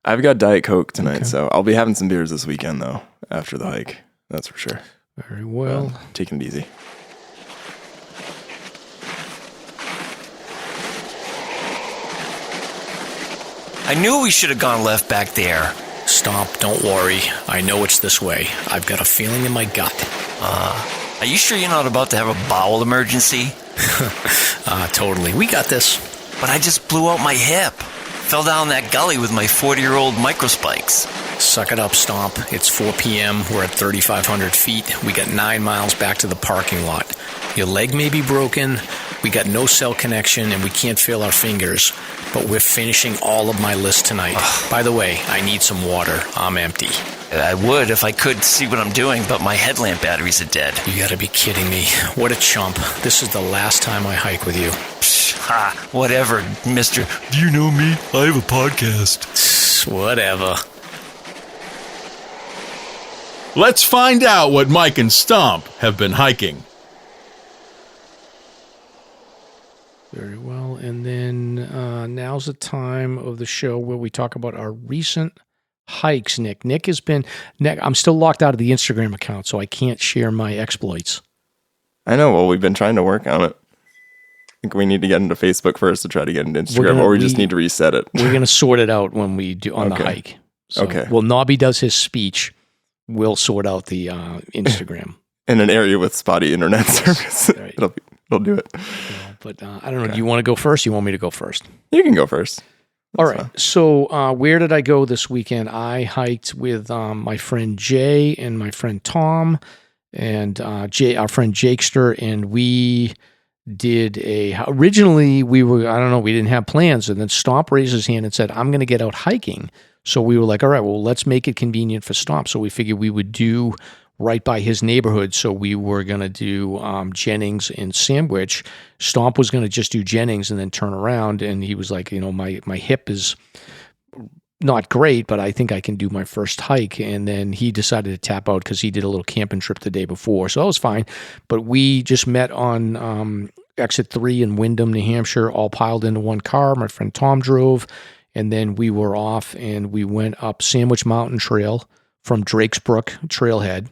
I've got Diet Coke tonight, Okay. so I'll be having some beers this weekend, though, after the hike. That's for sure. Very well. Taking it easy. I knew we should have gone left back there. Stomp, don't worry. I know it's this way. I've got a feeling in my gut. Are you sure you're not about to have a bowel emergency? Totally. We got this. But I just blew out my hip. Fell down that gully with my 40-year-old microspikes. Suck it up, Stomp. It's 4 p.m. We're at 3,500 feet. We got 9 miles back to the parking lot. Your leg may be broken. We got no cell connection, and we can't feel our fingers. But we're finishing all of my list tonight. By the way, I need some water. I'm empty. I would if I could see what I'm doing, but my headlamp batteries are dead. You gotta be kidding me. What a chump. This is the last time I hike with you. Whatever, mister. Do you know me? I have a podcast. Whatever. Let's find out what Mike and Stomp have been hiking. Very well. And then now's the time of the show where we talk about our recent hikes, Nick. Nick, I'm still locked out of the Instagram account, so I can't share my exploits. I know. Well, we've been trying to work on it. I think we need to get into Facebook first to try to get into Instagram, or we just need to reset it. We're going to sort it out when we do on the hike. So, Okay. Well, Nobby does his speech. We'll sort out the Instagram. In an area with spotty internet service. Right. It'll do it. But I don't know. Do you want to go first? You want me to go first? You can go first. All right. So where did I go this weekend? I hiked with my friend Jay and my friend Tom and our friend Jakester, and we did originally we didn't have plans, and then Stomp raised his hand and said, I'm going to get out hiking. So we were like, all right, well, let's make it convenient for Stomp. So we figured we would do right by his neighborhood. So we were going to do Jennings and Sandwich. Stomp was going to just do Jennings and then turn around. And he was like, my hip is not great, but I think I can do my first hike. And then he decided to tap out because he did a little camping trip the day before. So that was fine. But we just met on exit 3 in Windham, New Hampshire, all piled into one car. My friend Tom drove. And then we were off and we went up Sandwich Mountain Trail from Drakes Brook Trailhead.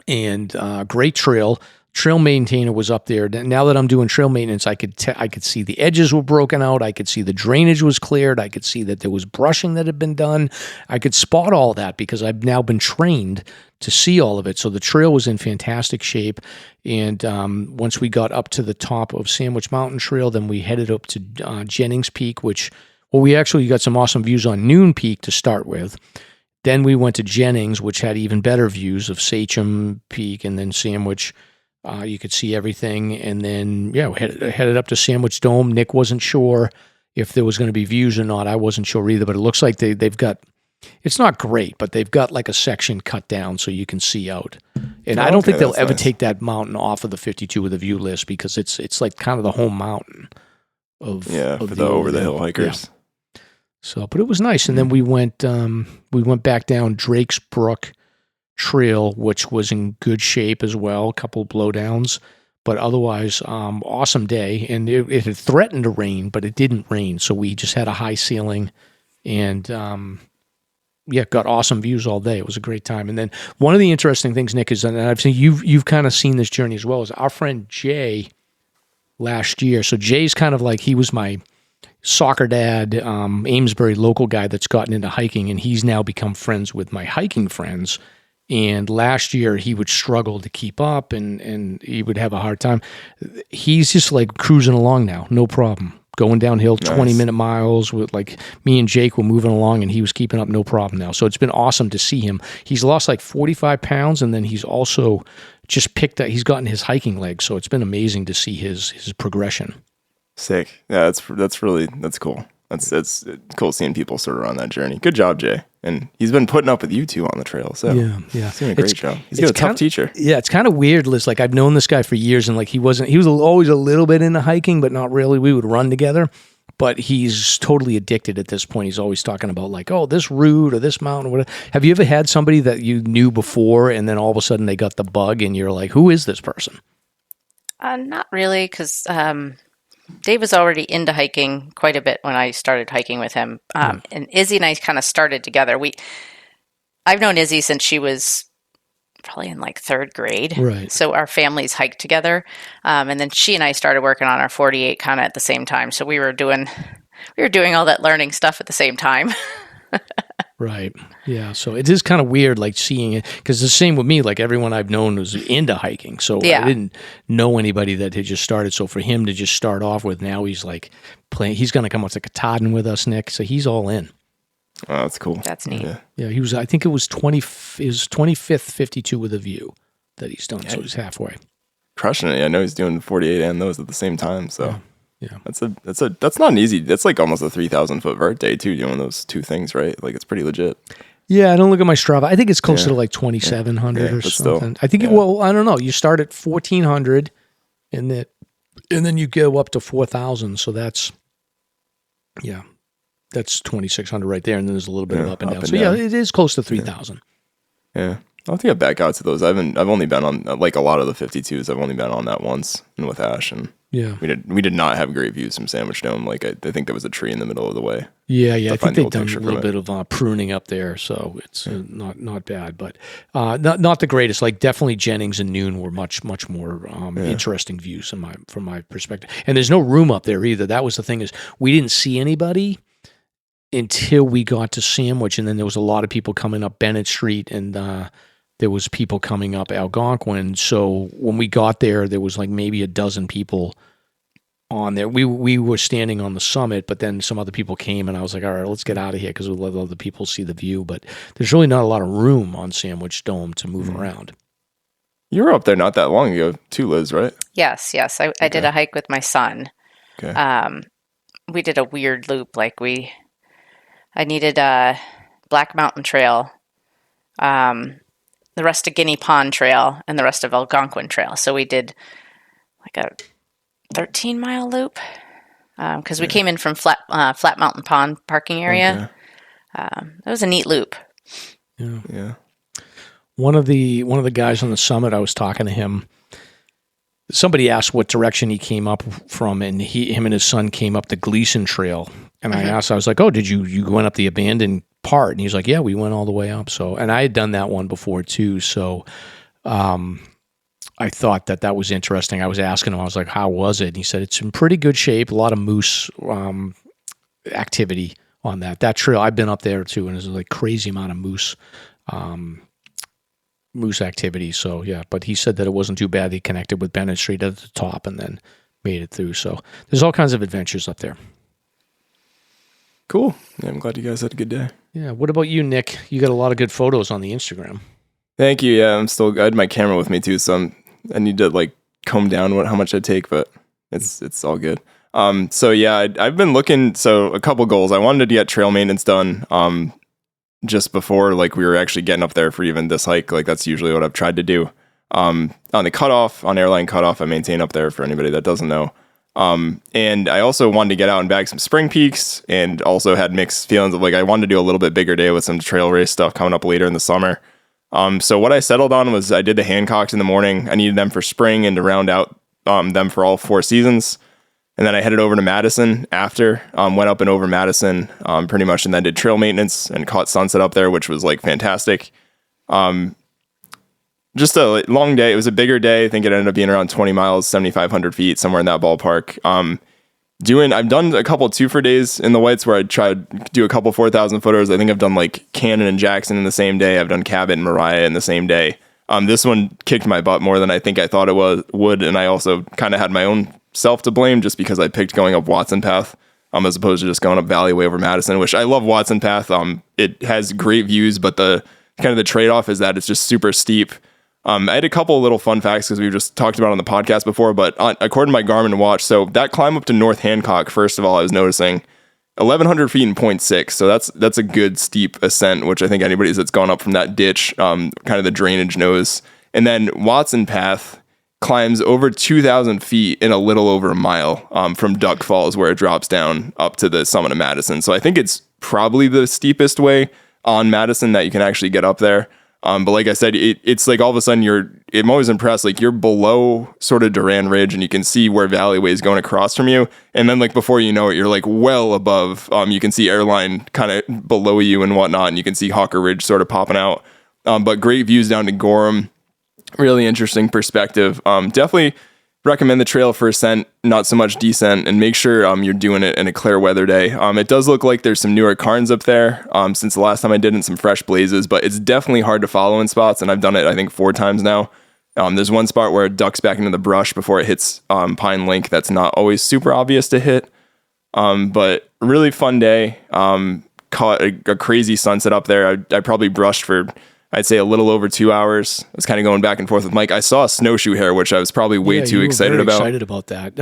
And great trail. Trail maintainer was up there. Now that I'm doing trail maintenance, I could see the edges were broken out. I could see the drainage was cleared. I could see that there was brushing that had been done. I could spot all that because I've now been trained to see all of it. So the trail was in fantastic shape. And once we got up to the top of Sandwich Mountain Trail, then we headed up to Jennings Peak, we actually got some awesome views on Noon Peak to start with. Then we went to Jennings, which had even better views of Sachem Peak, and then Sandwich. You could see everything. And then, we headed up to Sandwich Dome. Nick wasn't sure if there was going to be views or not. I wasn't sure either, but it looks like they've got, it's not great, but they've got like a section cut down so you can see out. And I don't think they'll ever take that mountain off of the 52 with a view list because it's like kind of the home mountain of for the over the hill hikers. Yeah. So, but it was nice. And then we went back down Drakes Brook Trail, which was in good shape as well. A couple of blowdowns, but otherwise, awesome day. And it had threatened to rain, but it didn't rain. So we just had a high ceiling and, got awesome views all day. It was a great time. And then one of the interesting things, Nick, is, and I've seen you've kind of seen this journey as well, is our friend Jay last year. So Jay's kind of like, he was my soccer dad, Amesbury local guy that's gotten into hiking, and he's now become friends with my hiking friends. And last year he would struggle to keep up and he would have a hard time. He's just like cruising along now, no problem. Going downhill 20-minute miles with like me and Jake were moving along and he was keeping up no problem now. So it's been awesome to see him. He's lost like 45 pounds and then he's also just picked up, he's gotten his hiking legs. So it's been amazing to see his progression. Sick. Yeah, that's cool. It's cool seeing people sort of on that journey. Good job, Jay. And he's been putting up with you two on the trail. So yeah. He's doing a great job. He's got a tough teacher. Yeah, it's kind of weird, Liz. Like I've known this guy for years and like he was always a little bit into hiking, but not really. We would run together, but he's totally addicted at this point. He's always talking about like, oh, this route or this mountain or whatever. Have you ever had somebody that you knew before and then all of a sudden they got the bug and you're like, who is this person? Not really, because Dave was already into hiking quite a bit when I started hiking with him. And Izzy and I kind of started together. I've known Izzy since she was probably in like third grade. Right. So our families hiked together. And then she and I started working on our 48 kind of at the same time. So we were doing all that learning stuff at the same time. Right. Yeah. So it is kind of weird, like seeing it, because the same with me. Like everyone I've known was into hiking, so I didn't know anybody that had just started. So for him to just start off with, now he's like playing. He's going to come up to Katahdin with us, Nick. So he's all in. Oh, that's cool. That's neat. Yeah. He was. I think it was 25th 52 with a view that he's done. So he's halfway. Crushing it. I know he's doing 48 and those at the same time. So. Yeah. That's not an easy. That's like almost a 3,000 foot vert day too, doing those two things, right? Like it's pretty legit. Yeah, I don't look at my Strava. I think it's closer to like 2,700 or something. I think well, I don't know. You start at 1,400 and then you go up to 4,000. So that's 2,600 right there, and then there's a little bit of up and down. So yeah, it is close to 3,000. Yeah. I'll think I back out to those. I've only been on like a lot of the 52s. I've only been on that once and with Ash, and we did not have great views from Sandwich Dome. Like I think there was a tree in the middle of the way. Yeah. I think they've done a little bit of pruning up there, so it's not bad, but not the greatest. Like definitely Jennings and Noon were much more interesting views from my perspective. And there's no room up there either. That was the thing, is we didn't see anybody until we got to Sandwich, and then there was a lot of people coming up Bennett Street, and there was people coming up Algonquin. So when we got there, there was like maybe a dozen people on there. We were standing on the summit, but then some other people came, and I was like, all right, let's get out of here because we'll let other people see the view. But there's really not a lot of room on Sandwich Dome to move around. You were up there not that long ago too, Liz, right? Yes. I did a hike with my son. Okay. We did a weird loop. Like I needed a Black Mountain Trail, the rest of Guinea Pond Trail, and the rest of Algonquin Trail. So we did like a 13-mile loop because we came in from Flat Mountain Pond parking area. Okay. That was a neat loop. Yeah. One of the guys on the summit, I was talking to him. Somebody asked what direction he came up from, and him and his son came up the Gleason Trail. And I asked, I was like, "Oh, did you went up the abandoned part?" And he's like, "Yeah, we went all the way up." So, and I had done that one before too. So, I thought that was interesting. I was asking him, I was like, "How was it?" And he said, "It's in pretty good shape. A lot of moose activity on that trail. I've been up there too, and there's like crazy amount of moose activity." So yeah, but he said that it wasn't too bad. He connected with Bennett Street at the top and then made it through. So there's all kinds of adventures up there. Cool. Yeah, I'm glad you guys had a good day. Yeah. What about you, Nick? You got a lot of good photos on the Instagram. Thank you. Yeah, I had my camera with me too, so I need to like comb down how much I take, but it's all good. So yeah, I've been looking. So a couple goals. I wanted to get trail maintenance done. Just before like we were actually getting up there for even this hike. Like that's usually what I've tried to do. On the cutoff, on airline cutoff, I maintain up there for anybody that doesn't know. And I also wanted to get out and bag some spring peaks, and also had mixed feelings of like I wanted to do a little bit bigger day with some trail race stuff coming up later in the summer. So what I settled on was I did the Hancocks in the morning. I needed them for spring and to round out them for all 4 seasons. And then I headed over to Madison after, went up and over Madison pretty much, and then did trail maintenance and caught sunset up there, which was like fantastic. Just a long day. It was a bigger day. I think it ended up being around 20 miles, 7,500 feet, somewhere in that ballpark. I've done a couple 2-for days in the Whites where I tried to do a couple 4,000 footers. I think I've done like Cannon and Jackson in the same day. I've done Cabot and Mariah in the same day. This one kicked my butt more than I think I thought it would. And I also kind of had my own self to blame just because I picked going up Watson Path as opposed to just going up Valley Way over Madison, which I love Watson Path. It has great views, but the trade-off is that it's just super steep. I had a couple of little fun facts because we've just talked about it on the podcast before, but according to my Garmin watch, so that climb up to North Hancock, first of all, I was noticing 1,100 feet in 0.6. So that's a good steep ascent, which I think anybody that's gone up from that ditch, kind of the drainage knows. And then Watson Path climbs over 2,000 feet in a little over a mile from Duck Falls, where it drops down up to the summit of Madison. So I think it's probably the steepest way on Madison that you can actually get up there. But like I said, it's like all of a sudden I'm always impressed, like you're below sort of Duran Ridge and you can see where Valley Way is going across from you. And then like before you know it, you're like well above, you can see Airline kind of below you and whatnot. And you can see Hawker Ridge sort of popping out. But great views down to Gorham, really interesting perspective. Definitely recommend the trail for ascent, not so much descent, and make sure you're doing it in a clear weather day. It does look like there's some newer cairns up there since the last time I did it, some fresh blazes, but it's definitely hard to follow in spots, and I've done it, I think, 4 times now. There's one spot where it ducks back into the brush before it hits Pine Link. That's not always super obvious to hit, but really fun day. Caught a crazy sunset up there. I probably brushed for, I'd say, a little over 2 hours. I was kind of going back and forth with Mike. I saw a snowshoe hare, which I was probably way too excited about. Excited about that.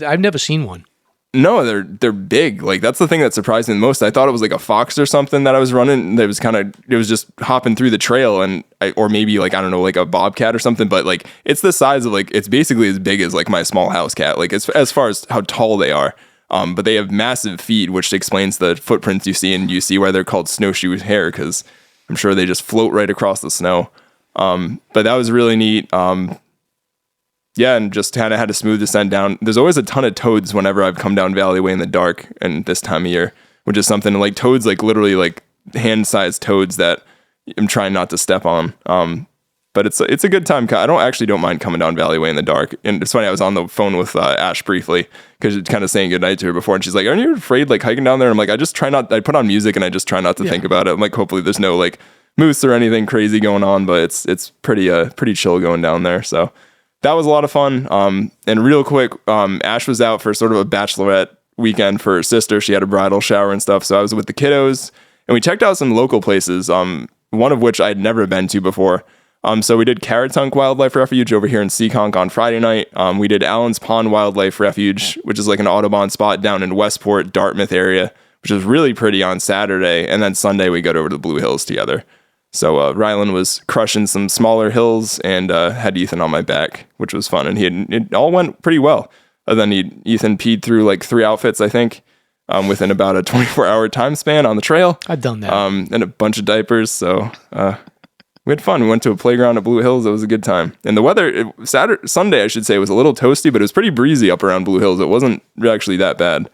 I've never seen one. No, they're big. Like that's the thing that surprised me the most. I thought it was like a fox or something that I was running. It was just hopping through the trail, or maybe like I don't know, like a bobcat or something. But like it's the size of it's basically as big as like my small house cat. Like as far as how tall they are. But they have massive feet, which explains the footprints you see, and you see why they're called snowshoe hare, because I'm sure they just float right across the snow. But that was really neat. Yeah, and just kind of had a smooth descent down. There's always a ton of toads whenever I've come down Valley Way in the dark and this time of year, which is something like toads, like literally like hand-sized toads that I'm trying not to step on. But it's a good time. I don't mind coming down Valley Way in the dark. And it's funny, I was on the phone with Ash briefly because it's kind of saying goodnight to her before, and she's like, "Aren't you afraid like hiking down there?" I'm like, I put on music and I just try not to think about it. I'm like, hopefully there's no like moose or anything crazy going on, but it's pretty chill going down there. So that was a lot of fun. And real quick, Ash was out for sort of a bachelorette weekend for her sister. She had a bridal shower and stuff. So I was with the kiddos and we checked out some local places. One of which I'd never been to before. So we did Caratunk Wildlife Refuge over here in Seekonk on Friday night. We did Allen's Pond Wildlife Refuge, which is like an Audubon spot down in Westport, Dartmouth area, which is really pretty on Saturday. And then Sunday we got over to the Blue Hills together. So Rylan was crushing some smaller hills and had Ethan on my back, which was fun. And it all went pretty well. Then Ethan peed through like 3 outfits, I think, within about a 24-hour time span on the trail. I've done that. And a bunch of diapers. So we had fun. We went to a playground at Blue Hills. It was a good time. And the weather, Sunday, I should say, was a little toasty, but it was pretty breezy up around Blue Hills. It wasn't actually that bad.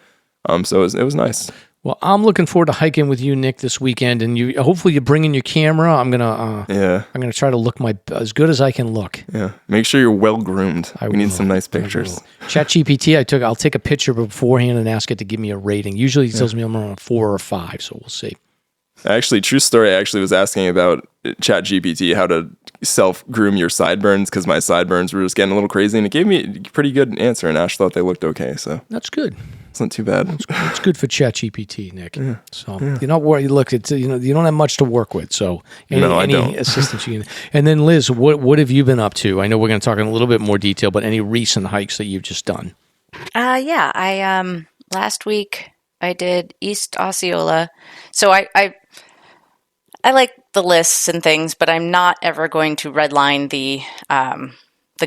So it was nice. Well, I'm looking forward to hiking with you, Nick, this weekend, and hopefully you bring in your camera. I'm gonna try to look as good as I can look. Yeah, make sure you're well groomed. We need some nice pictures. ChatGPT, I'll take a picture beforehand and ask it to give me a rating. Usually it tells me I'm around a 4 or 5, so we'll see. Actually, true story. I actually was asking about ChatGPT how to self-groom your sideburns because my sideburns were just getting a little crazy, and it gave me a pretty good answer, and Ash thought they looked okay. So that's good. It's not too bad. It's good for ChatGPT, Nick. Yeah. So you're not worried. Look, it's you don't have much to work with. So any assistance you can. And then Liz, what have you been up to? I know we're going to talk in a little bit more detail, but any recent hikes that you've just done? Yeah, I last week I did East Osceola. So I like the lists and things, but I'm not ever going to redline the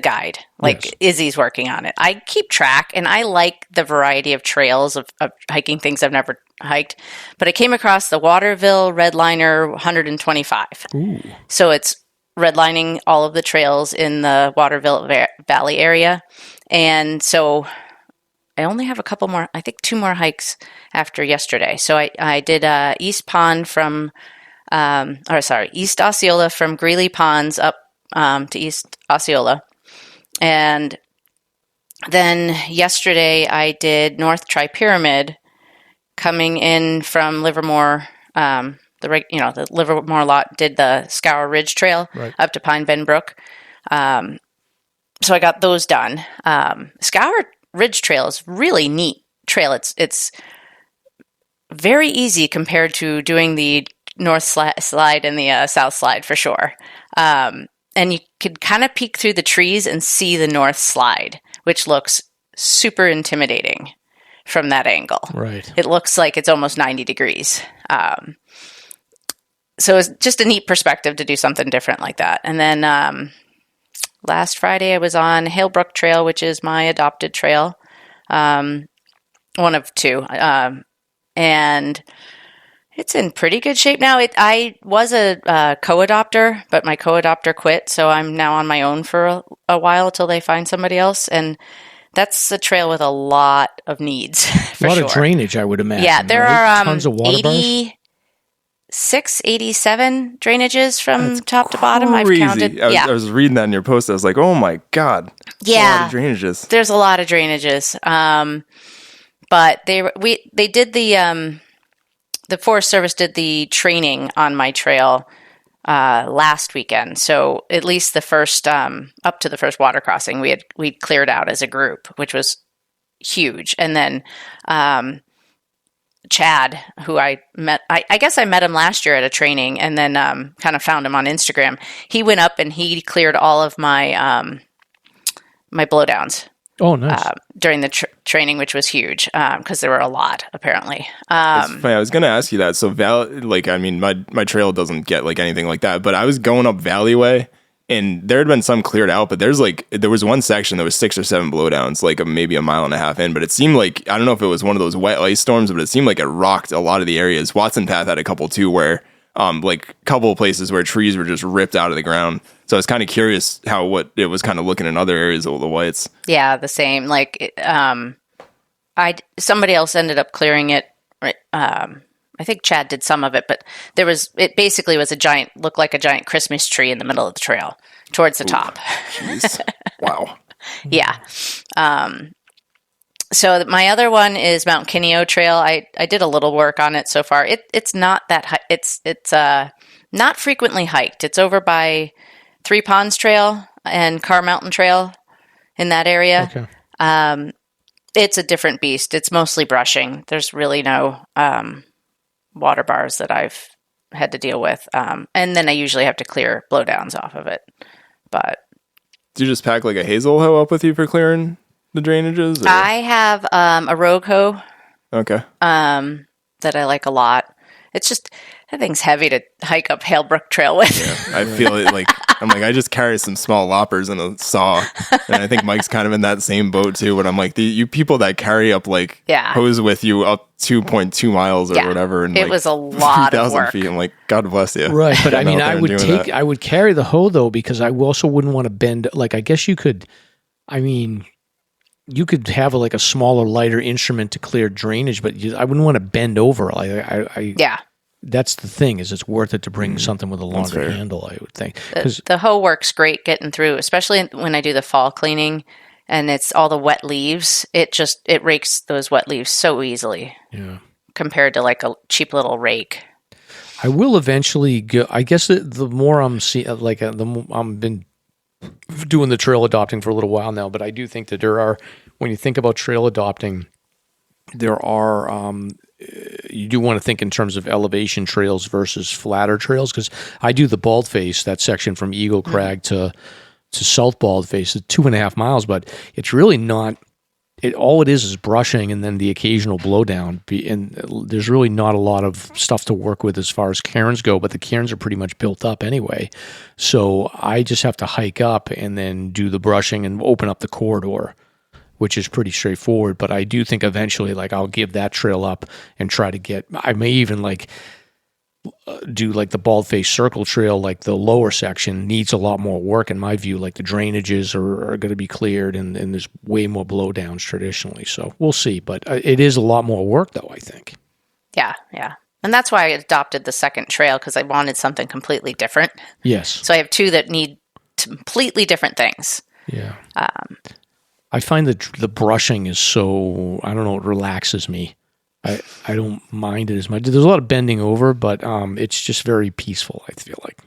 guide. Like Izzy's working on it. I keep track and I like the variety of trails of hiking things I've never hiked, but I came across the Waterville Redliner 125. Ooh. So it's redlining all of the trails in the Waterville Valley area. And so only have a couple more, I think 2 more hikes after yesterday. So I did East Osceola from Greeley Ponds up to East Osceola. And then yesterday I did North Tri-Pyramid coming in from Livermore. The Livermore lot did the Scour Ridge Trail up to Pine Bend Brook. So I got those done. Scour Ridge Trail is really neat trail. It's very easy compared to doing the north slide and the south slide for sure. And you could kind of peek through the trees and see the north slide, which looks super intimidating from that angle. Right. It looks like it's almost 90 degrees. So it's just a neat perspective to do something different like that. And then last Friday I was on Halebrook Trail, which is my adopted trail, one of 2. And it's in pretty good shape now. I was a co-adopter, but my co-adopter quit, so I'm now on my own for a while until they find somebody else. And that's a trail with a lot of needs, for a lot sure. of drainage, I would imagine. Yeah, there right? are tons of water bars. 87 drainages from top to bottom. I've counted. I was reading that in your post. I was like, oh my God. Yeah. A lot of drainages. There's a lot of drainages. But they did the Forest Service did the training on my trail last weekend. So at least the first up to the first water crossing we'd cleared out as a group, which was huge. And then Chad, who I met, I guess I met him last year at a training, and then kind of found him on Instagram. He went up and he cleared all of my my blowdowns. Oh, nice. During the training, which was huge because there were a lot, apparently. It's funny. I was going to ask you that. So, my trail doesn't get like anything like that, but I was going up Valleyway, and there had been some cleared out, but there was one section that was 6 or 7 blowdowns, like maybe a mile and a half in, but it seemed like, I don't know if it was one of those wet ice storms, but it seemed like it rocked a lot of the areas. Watson Path had a couple too, where like a couple of places where trees were just ripped out of the ground. So I was kind of curious what it was kind of looking in other areas of the whites. Yeah, the same. Like, somebody else ended up clearing it. I think Chad did some of it, but it basically was looked like a giant Christmas tree in the middle of the trail towards the top. Jeez. Wow. Yeah. So my other one is Mount Kineo Trail. I did a little work on it so far. It's not that high. It's not frequently hiked. It's over by Three Ponds Trail and Carr Mountain Trail in that area. Okay. It's a different beast. It's mostly brushing. There's really no water bars that I've had to deal with. And then I usually have to clear blowdowns off of it. But do you just pack like a hazel hoe up with you for clearing the drainages? Or? I have a rogue hoe. Okay. That I like a lot. It's just, that thing's heavy to hike up Halebrook Trail with. Yeah, I feel it like, I just carry some small loppers and a saw. And I think Mike's kind of in that same boat too. But I'm like, you people that carry up like hose with you up 2.2 miles or whatever. And it was a lot of work. feet. I'm like, God bless you. Right. But I mean, I would carry the hoe though, because I also wouldn't want to bend. Like, I guess you could have like a smaller, lighter instrument to clear drainage, but I wouldn't want to bend over. Yeah. That's the thing, is it's worth it to bring something with a longer handle, I would think. The hoe works great getting through, especially when I do the fall cleaning and it's all the wet leaves. It rakes those wet leaves so easily. Yeah. Compared to like a cheap little rake. I will eventually go. I guess the more I'm seeing, I've been doing the trail adopting for a little while now, but I do think that when you think about trail adopting, there are, you do want to think in terms of elevation trails versus flatter trails, because I do the Baldface, that section from Eagle Crag to South Baldface, it's 2.5 miles, but it's really not. All it is brushing and then the occasional blowdown, and there's really not a lot of stuff to work with as far as cairns go, but the cairns are pretty much built up anyway. So I just have to hike up and then do the brushing and open up the corridor, which is pretty straightforward. But I do think eventually, I'll give that trail up and try to I may even do like the Bald-Faced Circle Trail, like the lower section needs a lot more work in my view. Like the drainages are going to be cleared, and there's way more blowdowns traditionally. So we'll see, but it is a lot more work though, I think. Yeah. And that's why I adopted the second trail, because I wanted something completely different. Yes. So I have two that need completely different things. Yeah. I find that the brushing is so, I don't know, it relaxes me. I don't mind it as much. There's a lot of bending over, but it's just very peaceful, I feel like.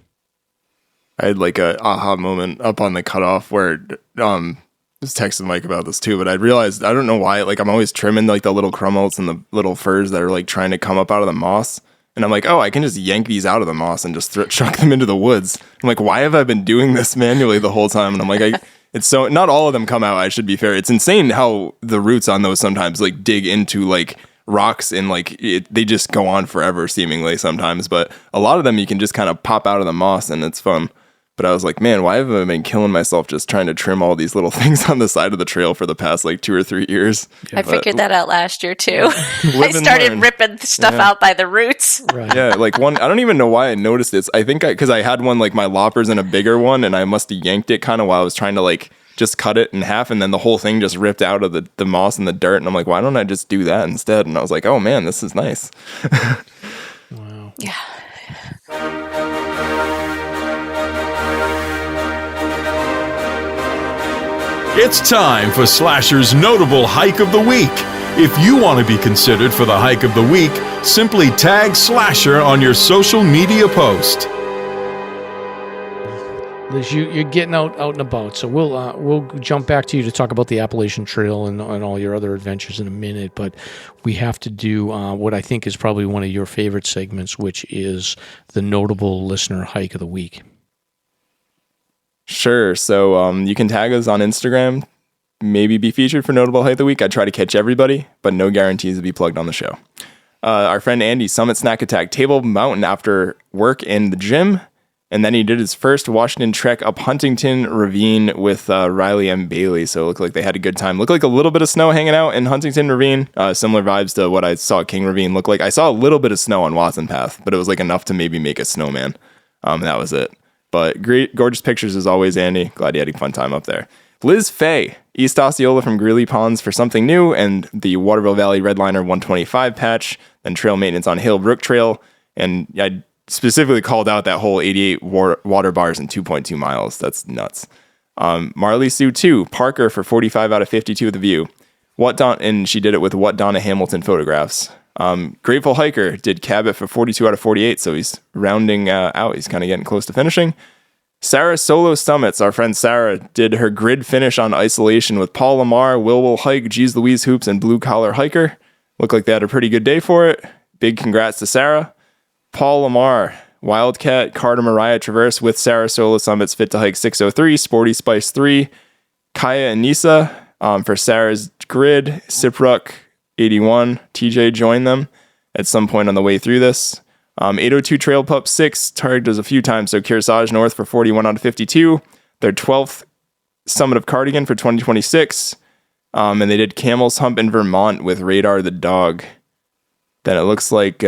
I had like a aha moment up on the cutoff where I was texting Mike about this too, but I realized, I don't know why, like I'm always trimming like the little crummels and the little furs that are like trying to come up out of the moss. And I'm like, oh, I can just yank these out of the moss and just chuck them into the woods. I'm like, why have I been doing this manually the whole time? And I'm like, it's so, not all of them come out, I should be fair. It's insane how the roots on those sometimes like dig into like rocks and like they just go on forever seemingly sometimes, but a lot of them you can just kind of pop out of the moss and it's fun. But I was like, man, why have I been killing myself just trying to trim all these little things on the side of the trail for the past like 2 or 3 years? I figured that out last year too. I started ripping stuff out by the roots. Right. Yeah, like one, I don't even know why I noticed this. I think because I had one like my loppers and a bigger one, and I must have yanked it kind of while I was trying to like just cut it in half, and then the whole thing just ripped out of the moss and the dirt, and I'm like, why don't I just do that instead? And I was like, oh man, this is nice. Wow. Yeah. It's time for Slasher's Notable Hike of the Week. If you want to be considered for the Hike of the Week, simply tag Slasher on your social media post. Liz, you're getting out and about, so we'll jump back to you to talk about the Appalachian Trail and all your other adventures in a minute, but we have to do what I think is probably one of your favorite segments, which is the Notable Listener Hike of the Week. Sure. So you can tag us on Instagram, maybe be featured for Notable Hike of the Week. I try to catch everybody, but no guarantees to be plugged on the show. Our friend Andy, Summit Snack Attack, Table Mountain after work in the gym, and then he did his first Washington trek up Huntington Ravine with Riley M. Bailey. So it looked like they had a good time. Looked like a little bit of snow hanging out in Huntington Ravine. Similar vibes to what I saw King Ravine look like. I saw a little bit of snow on Watson Path, but it was like enough to maybe make a snowman. That was it. But great, gorgeous pictures as always, Andy. Glad you had a fun time up there. Liz Fay, East Osceola from Greeley Ponds for something new, and the Waterville Valley Redliner 125 patch, then trail maintenance on Hale Brook Trail. And I specifically called out that whole 88 water bars in 2.2 miles. That's nuts. Marley Sue 2, Parker for 45 out of 52 with the view. And she did it with What Donna Hamilton photographs. Grateful Hiker did Cabot for 42 out of 48, so he's rounding out. He's kind of getting close to finishing. Sarah Solo Summits, our friend Sarah, did her grid finish on Isolation with Paul Lamar, Will Hike, G's Louise Hoops, and Blue Collar Hiker. Looked like they had a pretty good day for it. Big congrats to Sarah. Paul Lamar, Wildcat, Carter Mariah Traverse with Sarah Solo Summits, Fit to Hike 603, Sporty Spice 3, Kaya and Nisa for Sarah's grid, Sipruk 81, TJ joined them at some point on the way through this. 802 Trail Pup 6, tagged us a few times, so Kearsarge North for 41 out of 52. Their 12th Summit of Cardigan for 2026. And they did Camel's Hump in Vermont with Radar the Dog. Then it looks like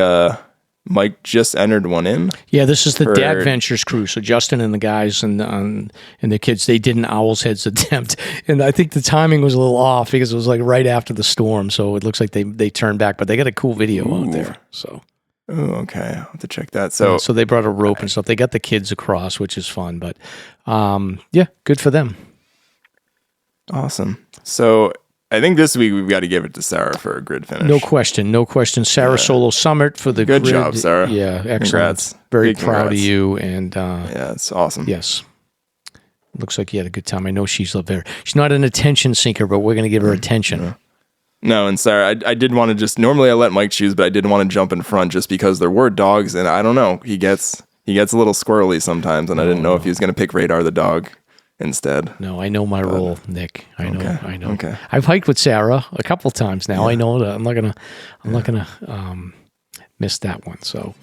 Mike just entered one in. Yeah, this is the Dad Ventures crew. So Justin and the guys and the kids, they did an Owl's Heads attempt. And I think the timing was a little off because it was like right after the storm. So it looks like they turned back, but they got a cool video out there. So. Oh, okay. I'll have to check that. So they brought a rope and stuff. They got the kids across, which is fun. But yeah, good for them. Awesome. So I think this week we've got to give it to Sarah for a grid finish. No question. Sarah Solo Summit for the good grid. job, Sarah. Yeah, excellent. Congrats. Very Big proud congrats. of you. And yeah, it's awesome. Yes. Looks like you had a good time. I know she's up there. She's not an attention seeker, but we're going to give her attention. Yeah. No, and Sarah, I did want to just, normally I let Mike choose, but I didn't want to jump in front just because there were dogs, and I don't know, he gets a little squirrely sometimes, and I didn't know if he was going to pick Radar the Dog instead. No, I know my role, Nick. I know. Okay. I've hiked with Sarah a couple times now. Yeah. I know that I'm not gonna miss that one. So.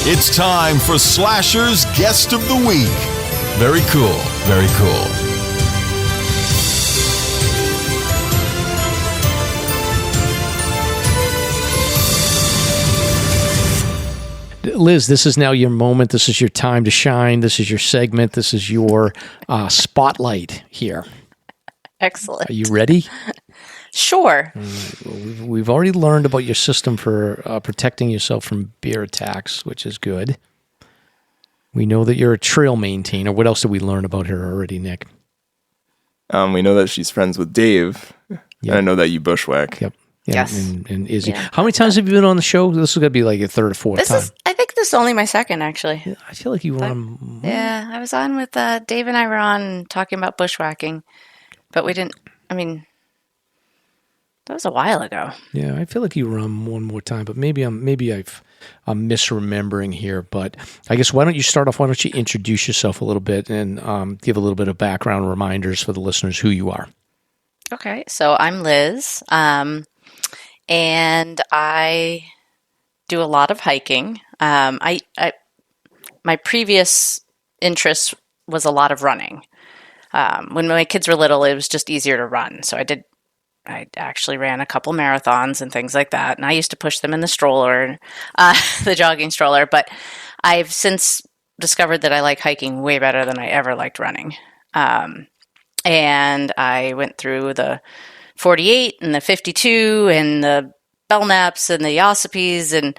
It's time for Slasher's Guest of the Week. Very cool, very cool. Liz, this is now your moment. This is your time to shine. This is your segment. This is your spotlight here. Excellent. Are you ready? Sure. Well, we've already learned about your system for protecting yourself from bear attacks, which is good. We know that you're a trail maintainer. What else did we learn about her already, Nick? We know that she's friends with Dave. Yep. And I know that you bushwhack. Yep. Yes. And Izzy. Yeah. How many times have you been on the show? This is going to be like your third or fourth time. I think this is only my second, actually. I feel like you were on... Yeah, I was on with Dave and I were on talking about bushwhacking, but we didn't, that was a while ago. Yeah, I feel like you were on one more time, but maybe I'm misremembering here. But I guess why don't you start off? Why don't you introduce yourself a little bit and give a little bit of background reminders for the listeners who you are. Okay, so I'm Liz, and I do a lot of hiking. My previous interest was a lot of running. When my kids were little, it was just easier to run, so I actually ran a couple marathons and things like that, and I used to push them in the stroller, the jogging stroller, but I've since discovered that I like hiking way better than I ever liked running. And I went through the 48 and the 52 and the Belknaps and the Yossipes, and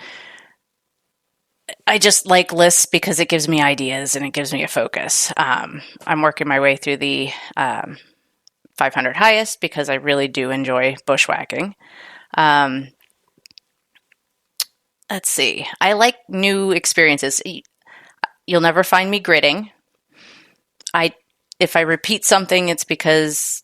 I just like lists because it gives me ideas and it gives me a focus. I'm working my way through the 500 highest because I really do enjoy bushwhacking. Let's see. I like new experiences. You'll never find me gritting. If I repeat something, it's because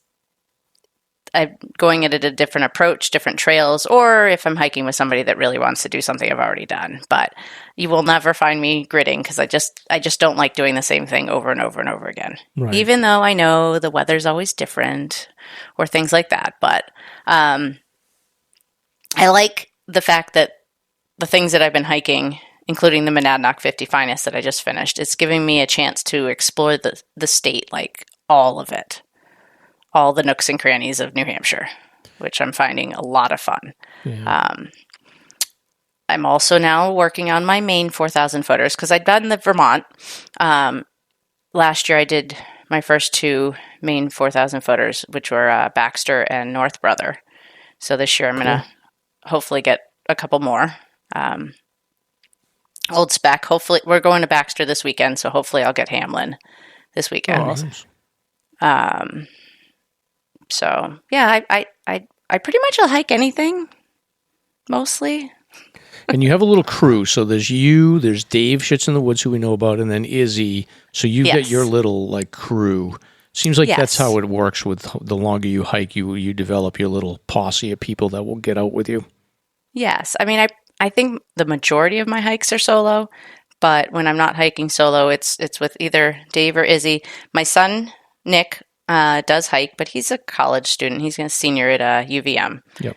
I'm going at it a different approach, different trails, or if I'm hiking with somebody that really wants to do something I've already done. But you will never find me gritting because I just don't like doing the same thing over and over and over again. Right. Even though I know the weather's always different or things like that. But I like the fact that the things that I've been hiking, including the Monadnock 50 Finest that I just finished, it's giving me a chance to explore the state, like all of it. All the nooks and crannies of New Hampshire, which I'm finding a lot of fun. Yeah. I'm also now working on my Maine 4,000 footers because I'd done the Vermont. Last year I did my first two Maine 4,000 footers, which were Baxter and North Brother. So this year I'm going to hopefully get a couple more. Old Spec, hopefully we're going to Baxter this weekend, so hopefully I'll get Hamlin this weekend. Oh, awesome. So yeah, I pretty much will hike anything, mostly. And you have a little crew. So there's you, there's Daveshitsinthewoods, who we know about, and then Izzy. So you get your little like crew. Seems like that's how it works. With the longer you hike, you develop your little posse of people that will get out with you. Yes, I think the majority of my hikes are solo, but when I'm not hiking solo, it's with either Dave or Izzy. My son Nick does hike, but he's a college student. He's a senior at UVM. Yep.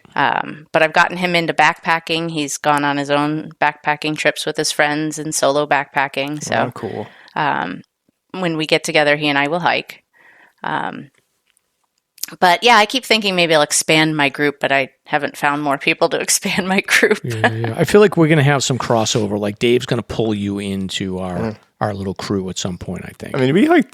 But I've gotten him into backpacking. He's gone on his own backpacking trips with his friends and solo backpacking. So cool. When we get together, he and I will hike. But yeah, I keep thinking maybe I'll expand my group, but I haven't found more people to expand my group. Yeah. I feel like we're going to have some crossover. Like Dave's going to pull you into our little crew at some point, I think. We hiked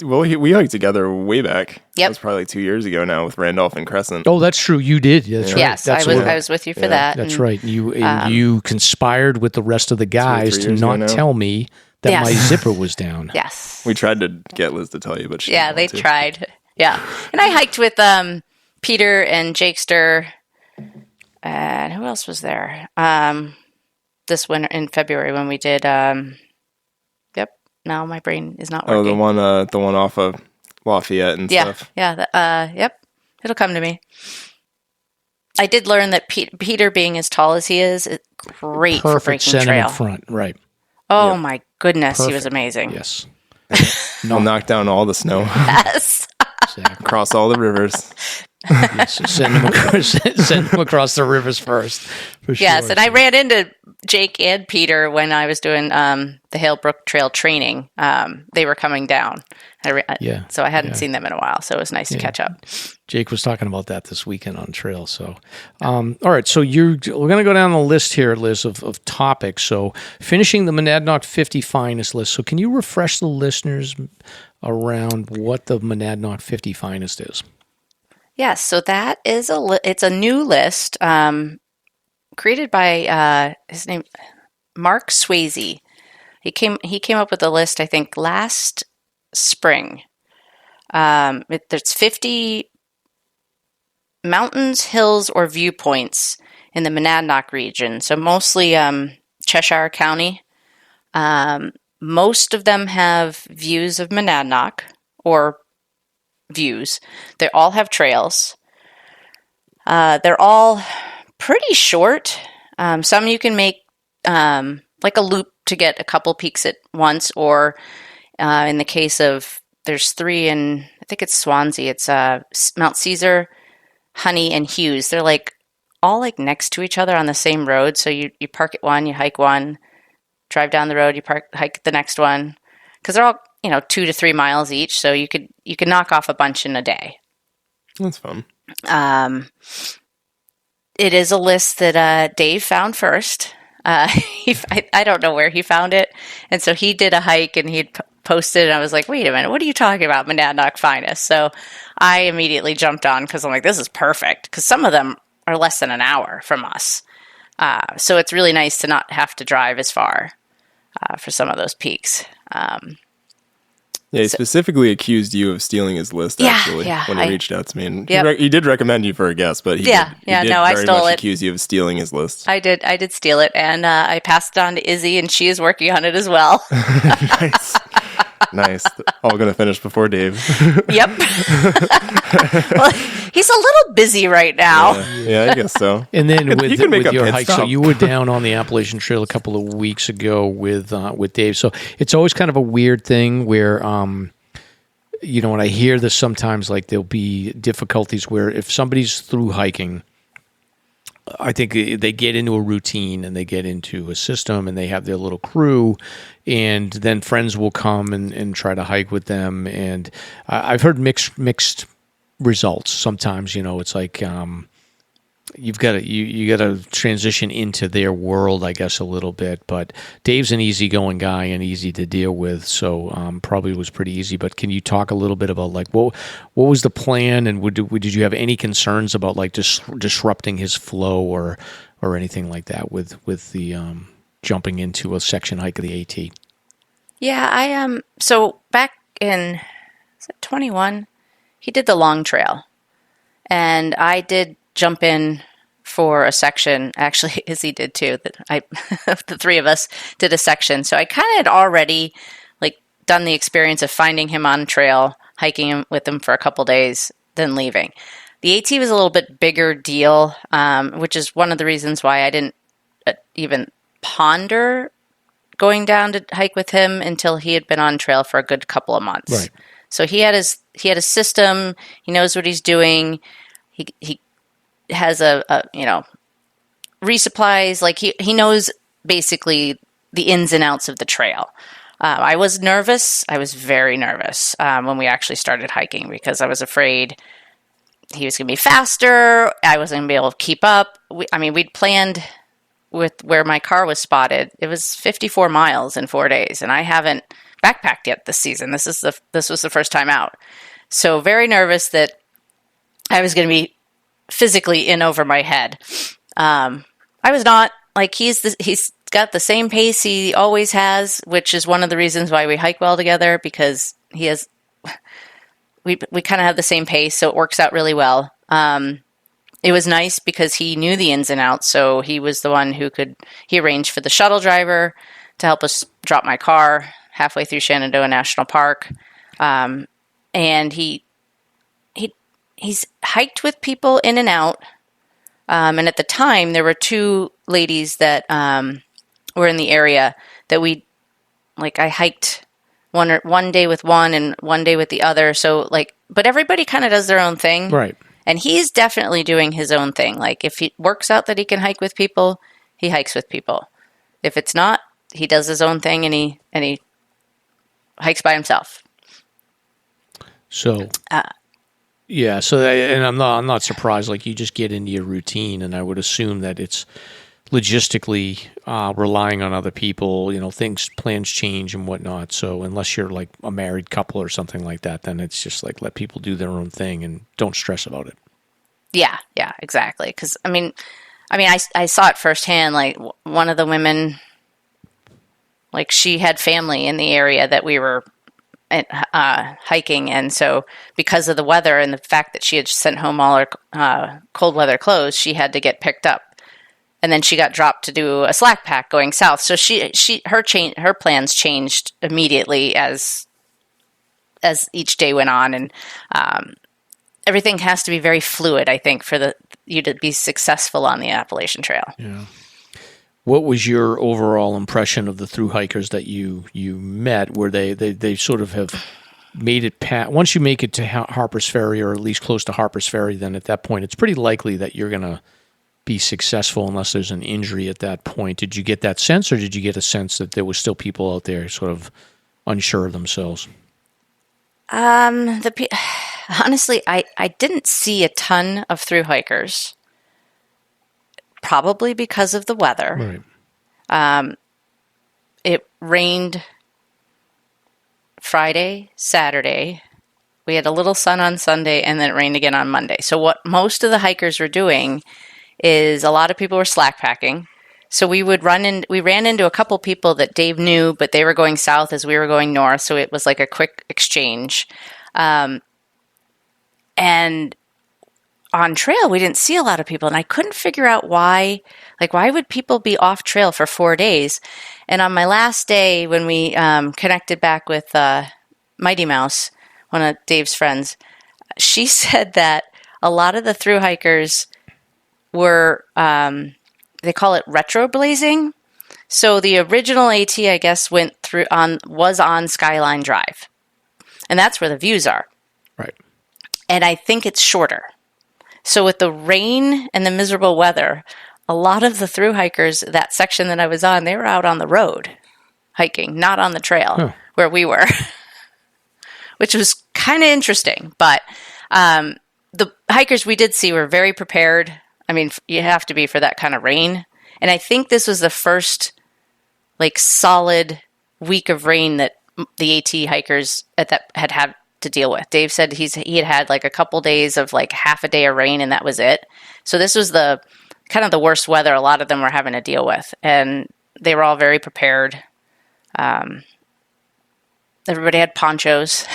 together way back. Yep. That was probably 2 years ago now with Randolph and Crescent. Oh, that's true. You did. That's right. Yes, I was with you for that. That's right. You conspired with the rest of the guys to not tell me that my zipper was down. Yes. We tried to get Liz to tell you, but she didn't want to. Tried. Yeah. And I hiked with Peter and Jakester, and who else was there? This winter in February when we did now my brain is not working. Oh, the one off of Lafayette and stuff. Yeah. Yep. It'll come to me. I did learn that Peter, being as tall as he is great for breaking trail. In front, right? Oh my goodness, he was amazing. Yes. I'll knock down all the snow. Yes. Across all the rivers. Yes, send them across the rivers first. For sure. Yes, and I ran into Jake and Peter when I was doing the Halebrook Trail training. They were coming down. So I hadn't seen them in a while, so it was nice to catch up. Jake was talking about that this weekend on trail. So, all right. So we're going to go down the list here, Liz, of topics. So finishing the Monadnock 50 Finest list. So can you refresh the listeners around what the Monadnock 50 Finest is? Yes, so that is it's a new list created by his name Mark Swayze. He came up with a list, I think, last spring. There's 50 mountains, hills, or viewpoints in the Monadnock region. So mostly Cheshire County. Most of them have views of Monadnock or views. They all have trails. They're all pretty short. Some you can make like a loop to get a couple peaks at once, or in the case of, there's 3 in, I think it's Swansea. It's Mount Caesar, Honey, and Hughes. They're like all like next to each other on the same road. So you park at one, you hike one, drive down the road, you hike the next one, because they're all 2 to 3 miles each. So you could knock off a bunch in a day. That's fun. It is a list that Dave found first. I don't know where he found it, and so he did a hike and he'd posted, and I was like, wait a minute, what are you talking about, Monadnock Finest? So I immediately jumped on, because I'm like, this is perfect, because some of them are less than an hour from us. So it's really nice to not have to drive as far for some of those peaks. He specifically accused you of stealing his list, actually, when he reached out to me. And he did recommend you for a guest, but he did I very stole much it. accuse you of stealing his list. I did steal it, and I passed it on to Izzy, and she is working on it as well. Nice. All going to finish before Dave. Yep. Well, he's a little busy right now. Yeah, I guess so. And then with your hike, stop. so you were down on the Appalachian Trail a couple of weeks ago with Dave. So it's always kind of a weird thing where, when I hear this sometimes, like there'll be difficulties where if somebody's through hiking, I think they get into a routine and they get into a system and they have their little crew, and then friends will come and try to hike with them. And I've heard mixed results. Sometimes, it's like you've got to transition into their world, I guess, a little bit. But Dave's an easygoing guy and easy to deal with, so probably was pretty easy. But can you talk a little bit about like what was the plan, and did you have any concerns about like disrupting his flow or anything like that with the jumping into a section hike of the AT? Yeah, I so back in 21, he did the long trail, and I did jump in for a section. Actually, Izzy did too. The 3 of us did a section. So I kind of had already done the experience of finding him on trail, hiking with him for a couple days, then leaving. The AT was a little bit bigger deal, which is one of the reasons why I didn't even ponder going down to hike with him until he had been on trail for a good couple of months. Right. So he had his system. He knows what he's doing. He has a resupplies. Like he knows basically the ins and outs of the trail. I was nervous. I was very nervous when we actually started hiking, because I was afraid he was going to be faster. I wasn't going to be able to keep up. We'd planned with where my car was spotted. It was 54 miles in 4 days, and I haven't backpacked yet this season. This was the first time out. So very nervous that I was going to be physically in over my head. I was not. He's got the same pace he always has, which is one of the reasons why we hike well together, because we kind of have the same pace, so it works out really well. It was nice because he knew the ins and outs, so he was the one he arranged for the shuttle driver to help us drop my car halfway through Shenandoah National Park. And he's hiked with people in and out. And at the time, there were 2 ladies that were in the area that I hiked one day with one and one day with the other. So but everybody kind of does their own thing. Right. And he's definitely doing his own thing. Like if it works out that he can hike with people, he hikes with people. If it's not, he does his own thing and he hikes by himself. So, yeah. So, and I'm not surprised. Like you just get into your routine, and I would assume that it's logistically relying on other people. Plans change and whatnot. So, unless you're like a married couple or something like that, then it's just like let people do their own thing and don't stress about it. Yeah, exactly. Because I saw it firsthand. Like one of the women, like she had family in the area that we were hiking, and so because of the weather and the fact that she had sent home all her cold weather clothes, she had to get picked up, and then she got dropped to do a slack pack going south. So her plans changed immediately as each day went on, and everything has to be very fluid, I think, for you to be successful on the Appalachian Trail. Yeah. What was your overall impression of the thru hikers that you met? Where they sort of have made it past, once you make it to Harper's Ferry, or at least close to Harper's Ferry, then at that point it's pretty likely that you're going to be successful unless there's an injury at that point. Did you get that sense, or did you get a sense that there was still people out there sort of unsure of themselves? Honestly, I didn't see a ton of thru hikers. Probably because of the weather. Right. It rained Friday, Saturday. We had a little sun on Sunday, and then it rained again on Monday. So what most of the hikers were doing is a lot of people were slack packing. So we ran into a couple people that Dave knew, but they were going south as we were going north. So it was like a quick exchange. And on trail, we didn't see a lot of people, and I couldn't figure out why. Like, why would people be off trail for 4 days? And on my last day, when we connected back with Mighty Mouse, one of Dave's friends, she said that a lot of the thru hikers were, they call it retro blazing. So the original AT, I guess, was on Skyline Drive, and that's where the views are. Right. And I think it's shorter. So with the rain and the miserable weather, a lot of the thru hikers, that section that I was on, they were out on the road hiking, not on the trail where we were, which was kind of interesting. But the hikers we did see were very prepared. I mean, you have to be for that kind of rain. And I think this was the first like solid week of rain that the AT hikers had to deal with. Dave said he had like a couple days of like half a day of rain, and that was it. So this was the kind of the worst weather a lot of them were having to deal with, and they were all very prepared. Everybody had ponchos.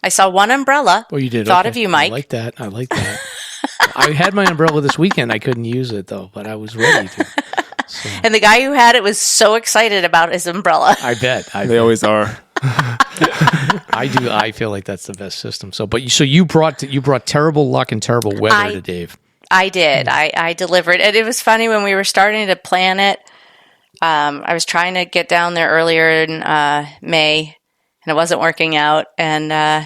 I saw one umbrella. Oh, you did? Thought okay. of you, Mike. I like that. I had my umbrella this weekend. I couldn't use it though, but I was ready to. So. And the guy who had it was so excited about his umbrella. I bet. They always are. I do. I feel like that's the best system. So you brought terrible luck and terrible weather to Dave. I did. I delivered. And it was funny when we were starting to plan it. I was trying to get down there earlier in May, and it wasn't working out. And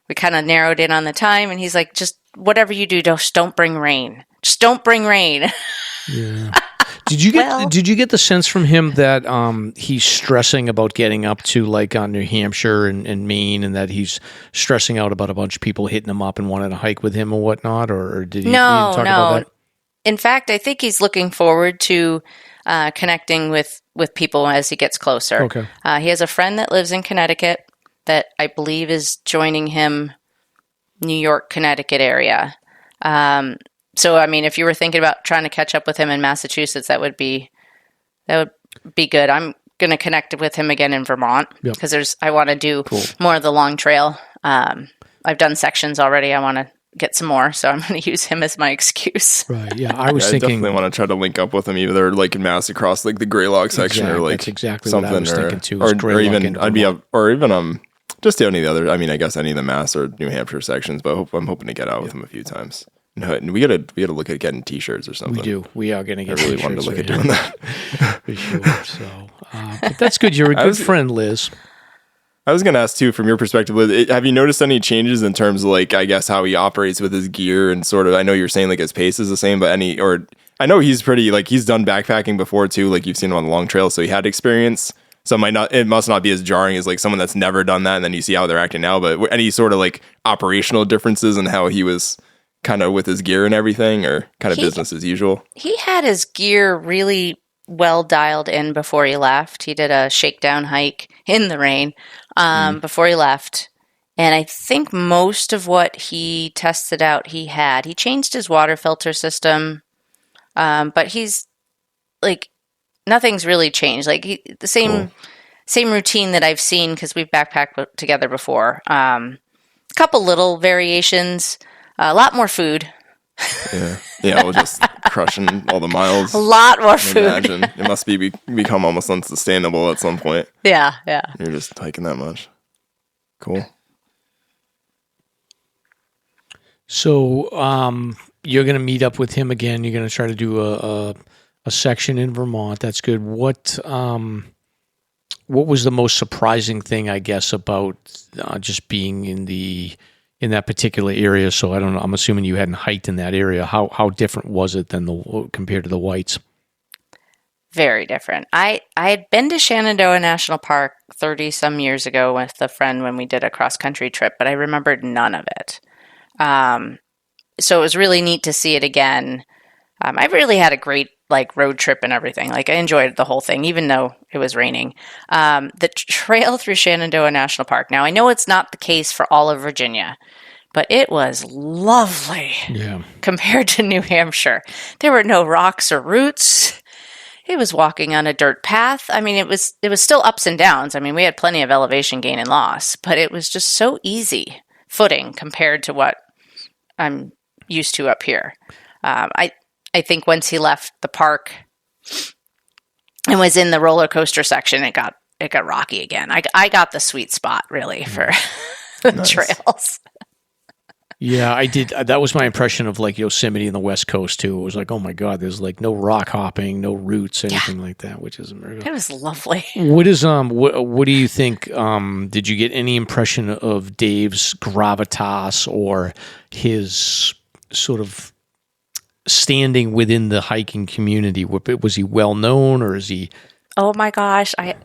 we kind of narrowed in on the time. And he's like, "Just whatever you do, just don't bring rain. Just don't bring rain." Yeah. Did you get the sense from him that he's stressing about getting up to like on New Hampshire and Maine, and that he's stressing out about a bunch of people hitting him up and wanting to hike with him or whatnot? Or did he talk about that? In fact, I think he's looking forward to connecting with people as he gets closer. Okay. He has a friend that lives in Connecticut that I believe is joining him, New York, Connecticut area. So, I mean, if you were thinking about trying to catch up with him in Massachusetts, that would be good. I'm going to connect with him again in Vermont because I want to do more of the long trail. I've done sections already. I want to get some more, so I'm going to use him as my excuse. Right. Yeah, I was thinking. I definitely want to try to link up with him either like in Mass across like the Greylock section or like that's exactly something, what I was thinking too. Or even just any of the other. I mean, I guess any of the Mass or New Hampshire sections, but I'm hoping to get out with him a few times. No, and we gotta look at getting T-shirts or something. We do. We are gonna get. I really T-shirts wanted to look at doing that for sure. So, but that's good. You're a good friend, Liz. I was going to ask too, from your perspective, Liz, have you noticed any changes in terms of like, I guess, how he operates with his gear and sort of, I know you're saying like his pace is the same, but I know he's pretty, like he's done backpacking before too, like you've seen him on the long trail, so he had experience. So it must not be as jarring as like someone that's never done that, and then you see how they're acting now, but any sort of like operational differences in how he was kind of with his gear and everything, or kind of business as usual? He had his gear really well dialed in before he left. He did a shakedown hike in the rain before he left. And I think most of what he tested out, he changed his water filter system. But he's like, nothing's really changed. Like the same routine that I've seen, because we've backpacked together before. Couple little variations, a lot more food. Yeah, we're just crushing all the miles. A lot more food. Imagine it must become almost unsustainable at some point. Yeah. You're just hiking that much. Cool. So you're going to meet up with him again. You're going to try to do a section in Vermont. That's good. What was the most surprising thing, I guess, about just being in that particular area? So I don't know. I'm assuming you hadn't hiked in that area. How different was it compared to the whites? Very different. I had been to Shenandoah National Park 30 some years ago with a friend when we did a cross country trip, but I remembered none of it. So it was really neat to see it again. I really had a great road trip and everything. Like I enjoyed the whole thing, even though it was raining. The trail through Shenandoah National Park. Now I know it's not the case for all of Virginia, but it was lovely compared to New Hampshire. There were no rocks or roots. It was walking on a dirt path. I mean, it was still ups and downs. I mean, we had plenty of elevation gain and loss, but it was just so easy footing compared to what I'm used to up here. I think once he left the park and was in the roller coaster section, it got rocky again. I got the sweet spot really for the trails. Yeah, I did. That was my impression of like Yosemite and the West Coast too. It was like, oh my God, there's like no rock hopping, no roots, anything like that, which is it was lovely. What is what do you think? Did you get any impression of Dave's gravitas or his sort of standing within the hiking community? Was he well known, or is he? Oh my gosh, I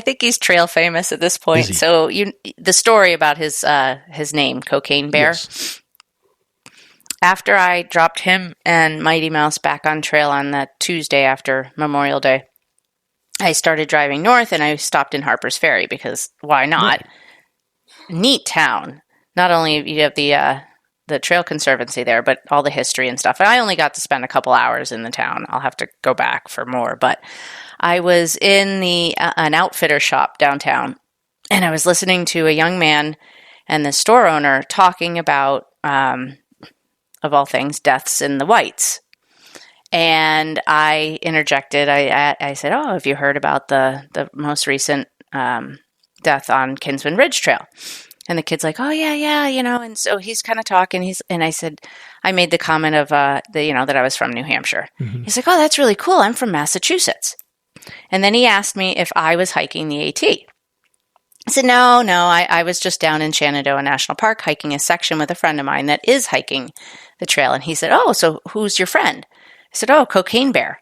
think he's trail famous at this point. So the story about his name, Cocaine Bear. Yes. After I dropped him and Mighty Mouse back on trail on that Tuesday after Memorial Day, I started driving north and I stopped in Harper's Ferry because why not? Yeah. Neat town. Not only you have the Trail Conservancy there, but all the history and stuff. And I only got to spend a couple hours in the town. I'll have to go back for more. But I was in an outfitter shop downtown, and I was listening to a young man and the store owner talking about, of all things, deaths in the whites. And I interjected. I said, "Oh, have you heard about the most recent death on Kinsman Ridge Trail?" And the kid's like, "Oh yeah, and so he's kind of talking. And I said, I made the comment of that I was from New Hampshire. Mm-hmm. He's like, "Oh, that's really cool. I'm from Massachusetts." And then he asked me if I was hiking the AT. I said, no, I was just down in Shenandoah National Park hiking a section with a friend of mine that is hiking the trail. And he said, "Oh, so who's your friend?" I said, "Oh, Cocaine Bear."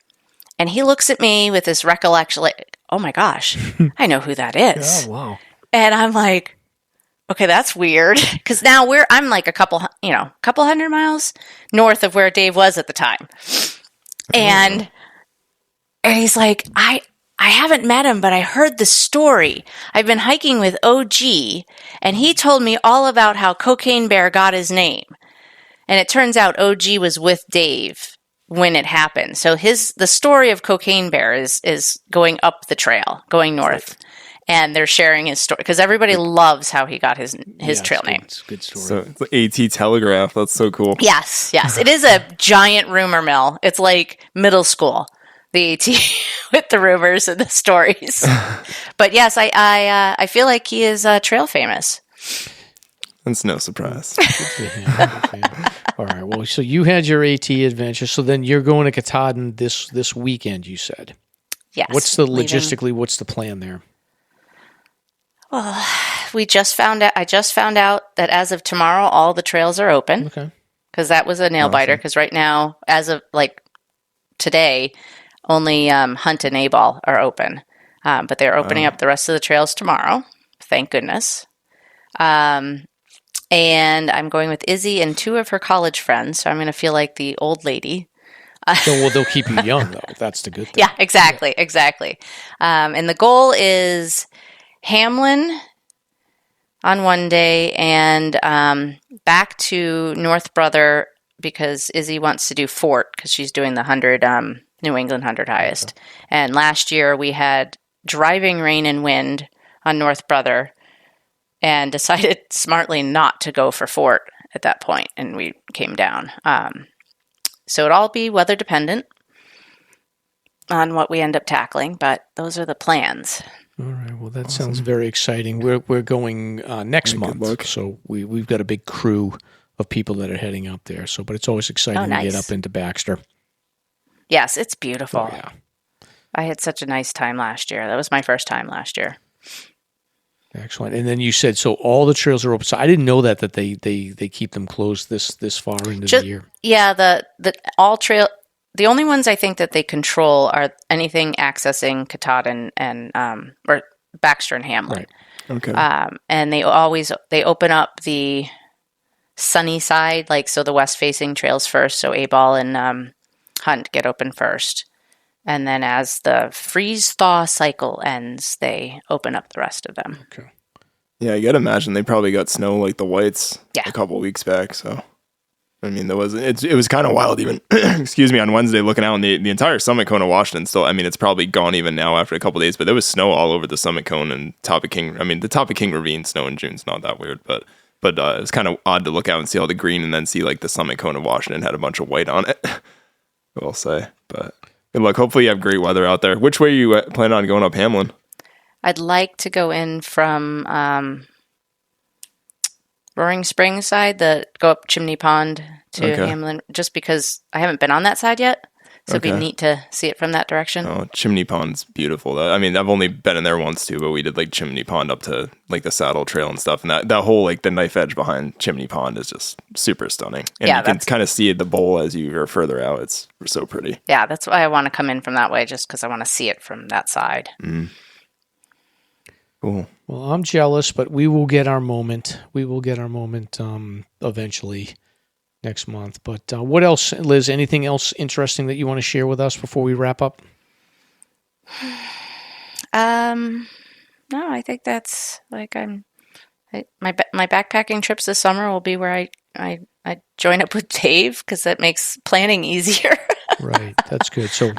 And he looks at me with this recollection, like, "Oh my gosh, I know who that is." Oh wow! And I'm like, okay, that's weird, because now I'm like a couple hundred miles north of where Dave was at the time, and he's like, I haven't met him, but I heard the story. I've been hiking with OG, and he told me all about how Cocaine Bear got his name, and it turns out OG was with Dave when it happened. So the story of Cocaine Bear is going up the trail, going north. Right. And they're sharing his story because everybody loves how he got his trail name. It's a good story. So it's the AT Telegraph. That's so cool. Yes. It is a giant rumor mill. It's like middle school, the AT with the rumors and the stories. But yes, I feel like he is trail famous. That's no surprise. Good for him. All right. Well, so you had your AT adventure. So then you're going to Katahdin this weekend, you said. Yes. What's the plan there? I just found out that as of tomorrow, all the trails are open. Okay. Because that was a nail biter. Because right now, as of like today, only Hunt and A-Ball are open. But they're opening up the rest of the trails tomorrow. Thank goodness. And I'm going with Izzy and 2 of her college friends. So I'm going to feel like the old lady. So, they'll keep you young, though. That's the good thing. Yeah, exactly. And the goal is Hamlin on one day and back to North Brother because Izzy wants to do Fort because she's doing the 100 New England 100 highest. Okay. And last year we had driving rain and wind on North Brother and decided smartly not to go for Fort at that point, and we came down. So it'll all be weather dependent on what we end up tackling, but those are the plans. All right. Well, that sounds very exciting. We're going next month, so we've got a big crew of people that are heading up there. So, but it's always exciting to get up into Baxter. Yes, it's beautiful. Oh, yeah. I had such a nice time last year. That was my first time last year. Excellent. And then you said so all the trails are open. So I didn't know that they keep them closed this far into the year. Yeah, the only ones I think that they control are anything accessing Katahdin and or Baxter and Hamlin. Right. Okay. And they open up the sunny side, like so the west facing trails first. So A-Ball and Hunt get open first. And then as the freeze-thaw cycle ends, they open up the rest of them. Okay. Yeah, you got to imagine they probably got snow like the Whites a couple weeks back. So, I mean, it was kind of wild even, excuse me, on Wednesday looking out, and the entire summit cone of Washington still, I mean, it's probably gone even now after a couple of days, but there was snow all over the summit cone and top of King. I mean, the top of King Ravine snow in June's not that weird, but it's kind of odd to look out and see all the green and then see like the summit cone of Washington had a bunch of white on it, I will say, but... Good luck. Hopefully you have great weather out there. Which way are you planning on going up Hamlin? I'd like to go in from Roaring Springs side, go up Chimney Pond to Hamlin, just because I haven't been on that side yet. So it'd be neat to see it from that direction. Oh, Chimney Pond's beautiful. I mean, I've only been in there once too, but we did like Chimney Pond up to like the Saddle Trail and stuff. And that whole like the knife edge behind Chimney Pond is just super stunning. And you can kind of see the bowl as you are further out. It's so pretty. Yeah, that's why I want to come in from that way, just because I want to see it from that side. Mm. Cool. Well, I'm jealous, but we will get our moment. Eventually. Next month. But what else, Liz? Anything else interesting that you want to share with us before we wrap up? No, I think that's like my backpacking trips this summer will be where I join up with Dave because that makes planning easier. Right, that's good. So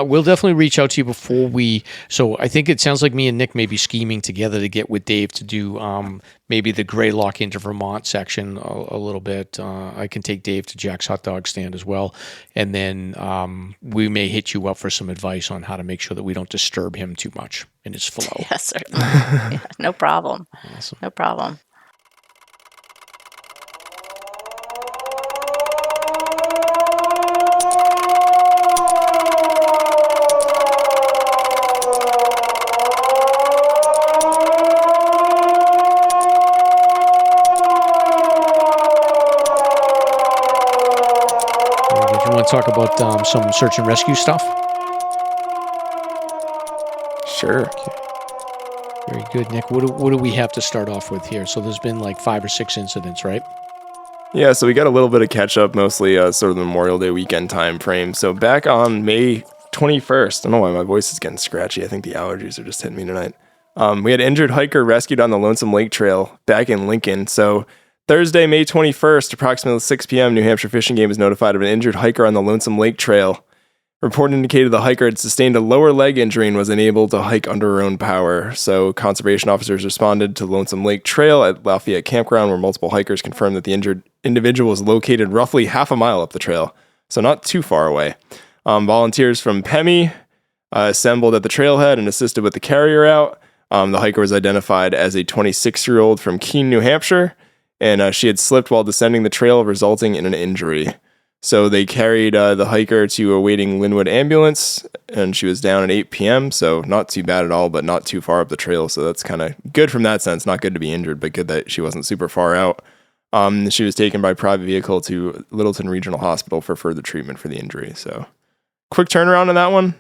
we'll definitely reach out to you before we. So I think it sounds like me and Nick may be scheming together to get with Dave to do maybe the Greylock into Vermont section a little bit. I can take Dave to Jack's Hot Dog Stand as well, and then we may hit you up for some advice on how to make sure that we don't disturb him too much in his flow. Yes, certainly. Yeah, no problem. Awesome. No problem. Talk about some search and rescue stuff? Sure. Okay. Very good, Nick. What do we have to start off with here? So there's been like 5 or 6 incidents, right? Yeah, so we got a little bit of catch up, mostly sort of the Memorial Day weekend time frame. So back on May 21st, I don't know why my voice is getting scratchy. I think the allergies are just hitting me tonight. We had an injured hiker rescued on the Lonesome Lake Trail back in Lincoln. So Thursday, May 21st, approximately 6 p.m., New Hampshire Fish and Game was notified of an injured hiker on the Lonesome Lake Trail. Report indicated the hiker had sustained a lower leg injury and was unable to hike under her own power. So conservation officers responded to Lonesome Lake Trail at Lafayette Campground, where multiple hikers confirmed that the injured individual was located roughly half a mile up the trail, so not too far away. Volunteers from PEMI assembled at the trailhead and assisted with the carrier out. The hiker was identified as a 26-year-old from Keene, New Hampshire, and she had slipped while descending the trail, resulting in an injury. So they carried the hiker to a waiting Linwood ambulance, and she was down at 8 p.m., so not too bad at all, but not too far up the trail. So that's kind of good from that sense. Not good to be injured, but good that she wasn't super far out. She was taken by private vehicle to Littleton Regional Hospital for further treatment for the injury. So quick turnaround on that one.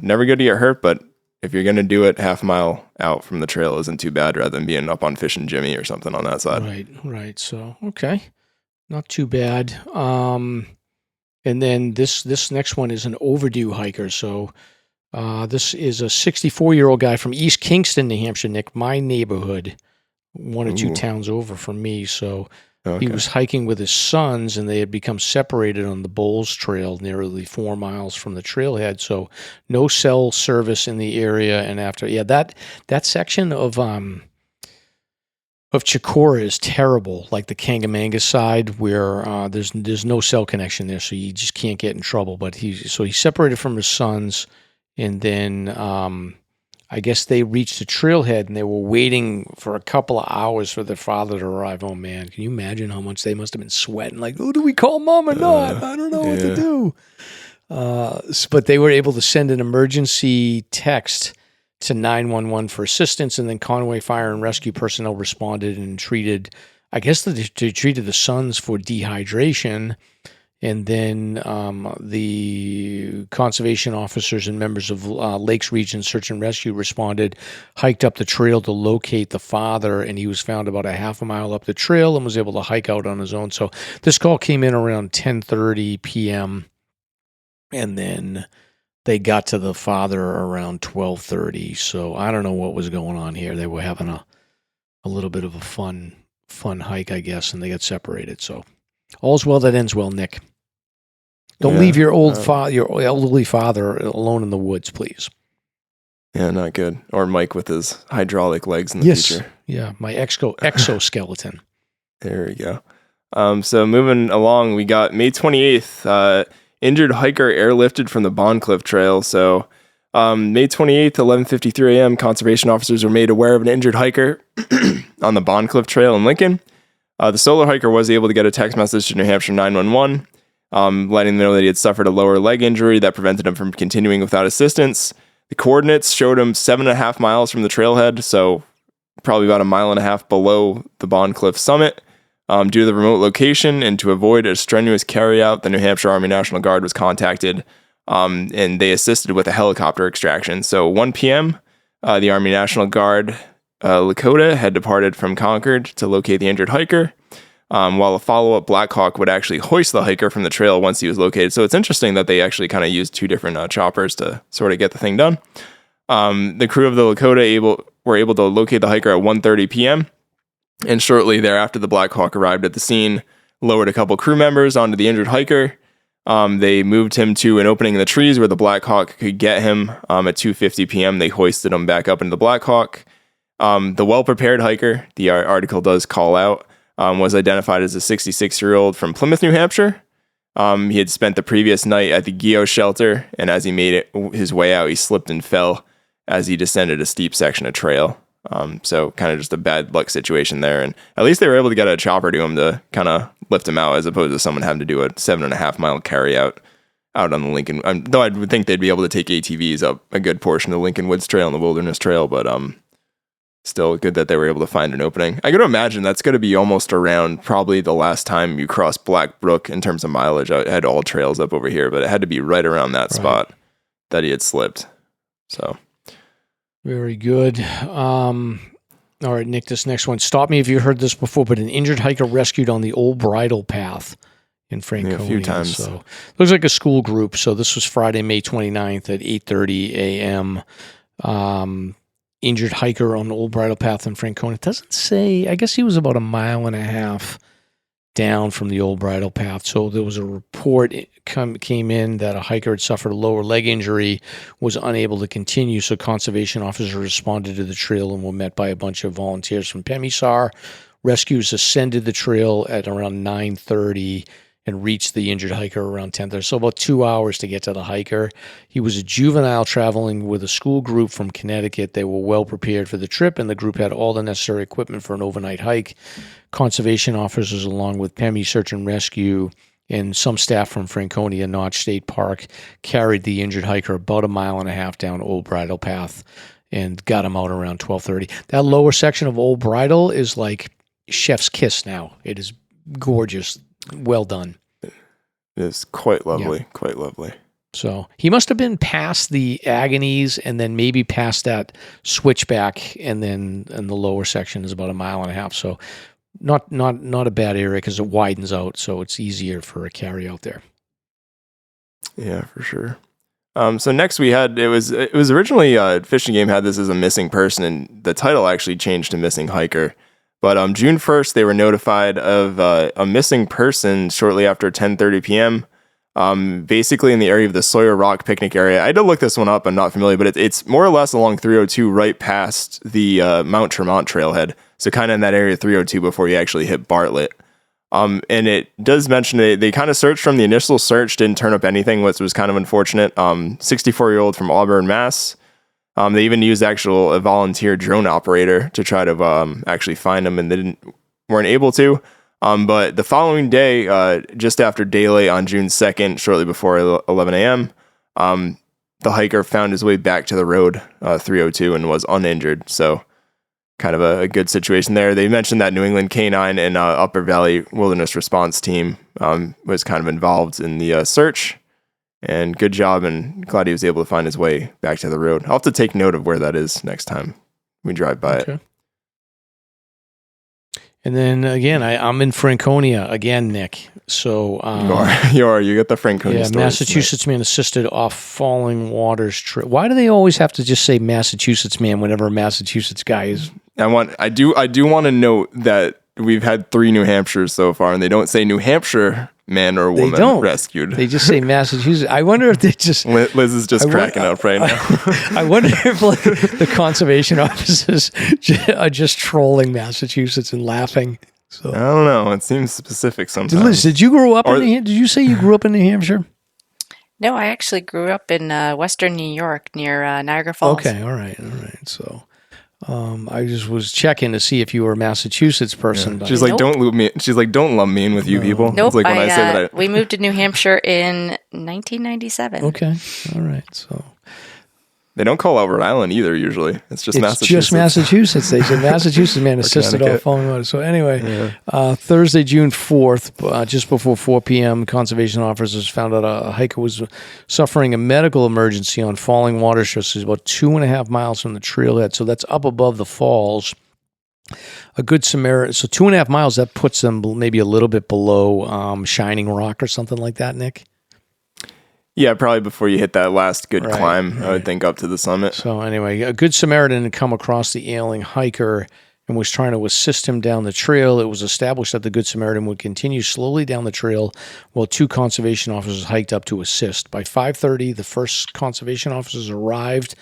Never good to get hurt, but if you're going to do it, half a mile out from the trail isn't too bad rather than being up on Fishing Jimmy or something on that side. Right. So, okay. Not too bad. And then this next one is an overdue hiker. So this is a 64-year-old guy from East Kingston, New Hampshire, Nick, my neighborhood, 1 or 2 towns over from me. So he was hiking with his sons, and they had become separated on the Bowles Trail, nearly 4 miles from the trailhead. So no cell service in the area. And after, that section of Chicora is terrible, like the Kangamanga side, where there's no cell connection there, so you just can't get in trouble. But he separated from his sons, and then I guess they reached the trailhead, and they were waiting for a couple of hours for their father to arrive. Oh man, can you imagine how much they must have been sweating? Like, oh, do we call mom or not? I don't know what to do. But they were able to send an emergency text to 911 for assistance, and then Conway Fire and Rescue personnel responded and treated, I guess they treated the sons for dehydration, and then the conservation officers and members of Lakes Region Search and Rescue responded, hiked up the trail to locate the father, and he was found about a half a mile up the trail and was able to hike out on his own. So this call came in around 10:30 p.m., and then they got to the father around 12:30. So I don't know what was going on here. They were having a little bit of a fun hike, I guess, and they got separated. So all's well that ends well, Nick. Don't leave your your elderly father alone in the woods, please. Yeah, not good. Or Mike with his hydraulic legs in the future. Yeah, my exoskeleton. There we go. So moving along, we got May 28th, injured hiker airlifted from the Bond Cliff Trail. So May 28th, 11:53 a.m., conservation officers were made aware of an injured hiker on the Bond Cliff Trail in Lincoln. The solo hiker was able to get a text message to New Hampshire 911, letting them know that he had suffered a lower leg injury that prevented him from continuing without assistance. The coordinates showed him 7.5 miles from the trailhead, so probably about 1.5 miles below the Bond Cliff summit. Due to the remote location and to avoid a strenuous carryout, the New Hampshire Army National Guard was contacted, and they assisted with a helicopter extraction. So 1 p.m., the Army National Guard Lakota had departed from Concord to locate the injured hiker, while a follow-up Black Hawk would actually hoist the hiker from the trail once he was located. So it's interesting that they actually kind of used 2 different choppers to sort of get the thing done. The crew of the Lakota were able to locate the hiker at 1:30 p.m., and shortly thereafter, the Black Hawk arrived at the scene, lowered a couple crew members onto the injured hiker. They moved him to an opening in the trees where the Black Hawk could get him. At 2:50 p.m., they hoisted him back up into the Black Hawk. The well-prepared hiker, the article does call out, was identified as a 66-year-old from Plymouth, New Hampshire. He had spent the previous night at the Geo shelter, and as he made his way out, he slipped and fell as he descended a steep section of trail. So kind of just a bad luck situation there. And at least they were able to get a chopper to him to kind of lift him out, as opposed to someone having to do a 7.5 mile carry out on the Lincoln. Though I would think they'd be able to take ATVs up a good portion of the Lincoln Woods Trail and the Wilderness Trail, but still good that they were able to find an opening. I could imagine that's going to be almost around probably the last time you cross Black Brook in terms of mileage. I had all trails up over here, but it had to be right around that spot that he had slipped. So very good. All right, Nick, this next one. Stop me if you heard this before, but an injured hiker rescued on the Old Bridle Path in Franconia. A few times. So looks like a school group. So this was Friday, May 29th at 8:30 a.m. Injured hiker on the Old Bridle Path in Franconia. It doesn't say. I guess he was about 1.5 miles down from the Old Bridle Path. So there was a report came in that a hiker had suffered a lower leg injury, was unable to continue. So conservation officers responded to the trail and were met by a bunch of volunteers from Pemisar. Rescues ascended the trail at around 9:30 and reached the injured hiker around 10:30. So about 2 hours to get to the hiker. He was a juvenile traveling with a school group from Connecticut. They were well prepared for the trip, and the group had all the necessary equipment for an overnight hike. Conservation officers, along with PEMI Search and Rescue And some staff from Franconia Notch State Park carried the injured hiker about 1.5 miles down Old Bridle Path and got him out around 12:30. That lower section of Old Bridle is like chef's kiss now. It is gorgeous. Well done. It is quite lovely, quite lovely. So he must have been past the Agonies and then maybe past that switchback, and then in the lower section is about 1.5 miles. So not a bad area because it widens out, so it's easier for a carry out there. Yeah, for sure. So next we had, it was originally Fish and Game had this as a missing person, and the title actually changed to missing hiker. But June 1st, they were notified of a missing person shortly after 10:30 p.m., basically in the area of the Sawyer Rock picnic area. I had to look this one up. I'm not familiar, but it's more or less along 302 right past the Mount Tremont trailhead. So kind of in that area of 302 before you actually hit Bartlett. And it does mention they kind of searched from the initial search, didn't turn up anything, which was kind of unfortunate. 64-year-old from Auburn, Mass. They even used a volunteer drone operator to try to actually find him, and they weren't able to. But the following day, just after daylight on June 2nd, shortly before 11 a.m., the hiker found his way back to the road, 302, and was uninjured. So kind of a good situation there. They mentioned that New England Canine and Upper Valley Wilderness Response Team was kind of involved in the search. And good job, and glad he was able to find his way back to the road. I'll have to take note of where that is next time we drive by it. And then again, I'm in Franconia again, Nick. So you are. You got the Franconia stories. Massachusetts man assisted off falling waters trip. Why do they always have to just say Massachusetts man whenever a Massachusetts guy is? I do want to note that we've had 3 New Hampshires so far, and they don't say New Hampshire man or woman rescued. They just say Massachusetts. I wonder if they just... Liz is just cracking up right now. I wonder if the conservation officers are just trolling Massachusetts and laughing. So I don't know. It seems specific sometimes. Liz, did you grow up in New Hampshire? Did you say you grew up in New Hampshire? No, I actually grew up in western New York near Niagara Falls. Okay, all right. So... I just was checking to see if you were a Massachusetts person. Yeah. She's like, don't loop me. She's like, don't lump me in with you people. Nope. It's like when I say that. We moved to New Hampshire in 1997. Okay. All right. So they don't call out Rhode Island either. Usually, it's just Massachusetts. Just Massachusetts. They say Massachusetts man assisted off falling water. So anyway, Thursday, June 4th, just before 4 p.m., conservation officers found out a hiker was suffering a medical emergency on falling water stretches about 2.5 miles from the trailhead. So that's up above the falls. A Good Samaritan. So 2.5 miles, that puts them maybe a little bit below Shining Rock or something like that, Nick. Yeah, probably before you hit that last good climb, I would think, up to the summit. So anyway, a Good Samaritan had come across the ailing hiker and was trying to assist him down the trail. It was established that the Good Samaritan would continue slowly down the trail while 2 conservation officers hiked up to assist. By 5:30, the first conservation officers arrived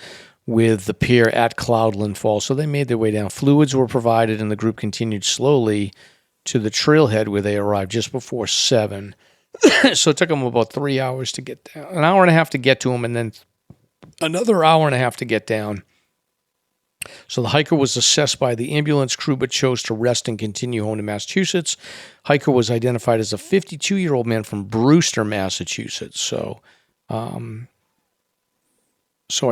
with the pair at Cloudland Falls, so they made their way down. Fluids were provided, and the group continued slowly to the trailhead where they arrived just before 7. So it took them about 3 hours to get down, an hour and a half to get to them, and then another hour and a half to get down. So the hiker was assessed by the ambulance crew, but chose to rest and continue home to Massachusetts. Hiker was identified as a 52-year-old man from Brewster, Massachusetts. So I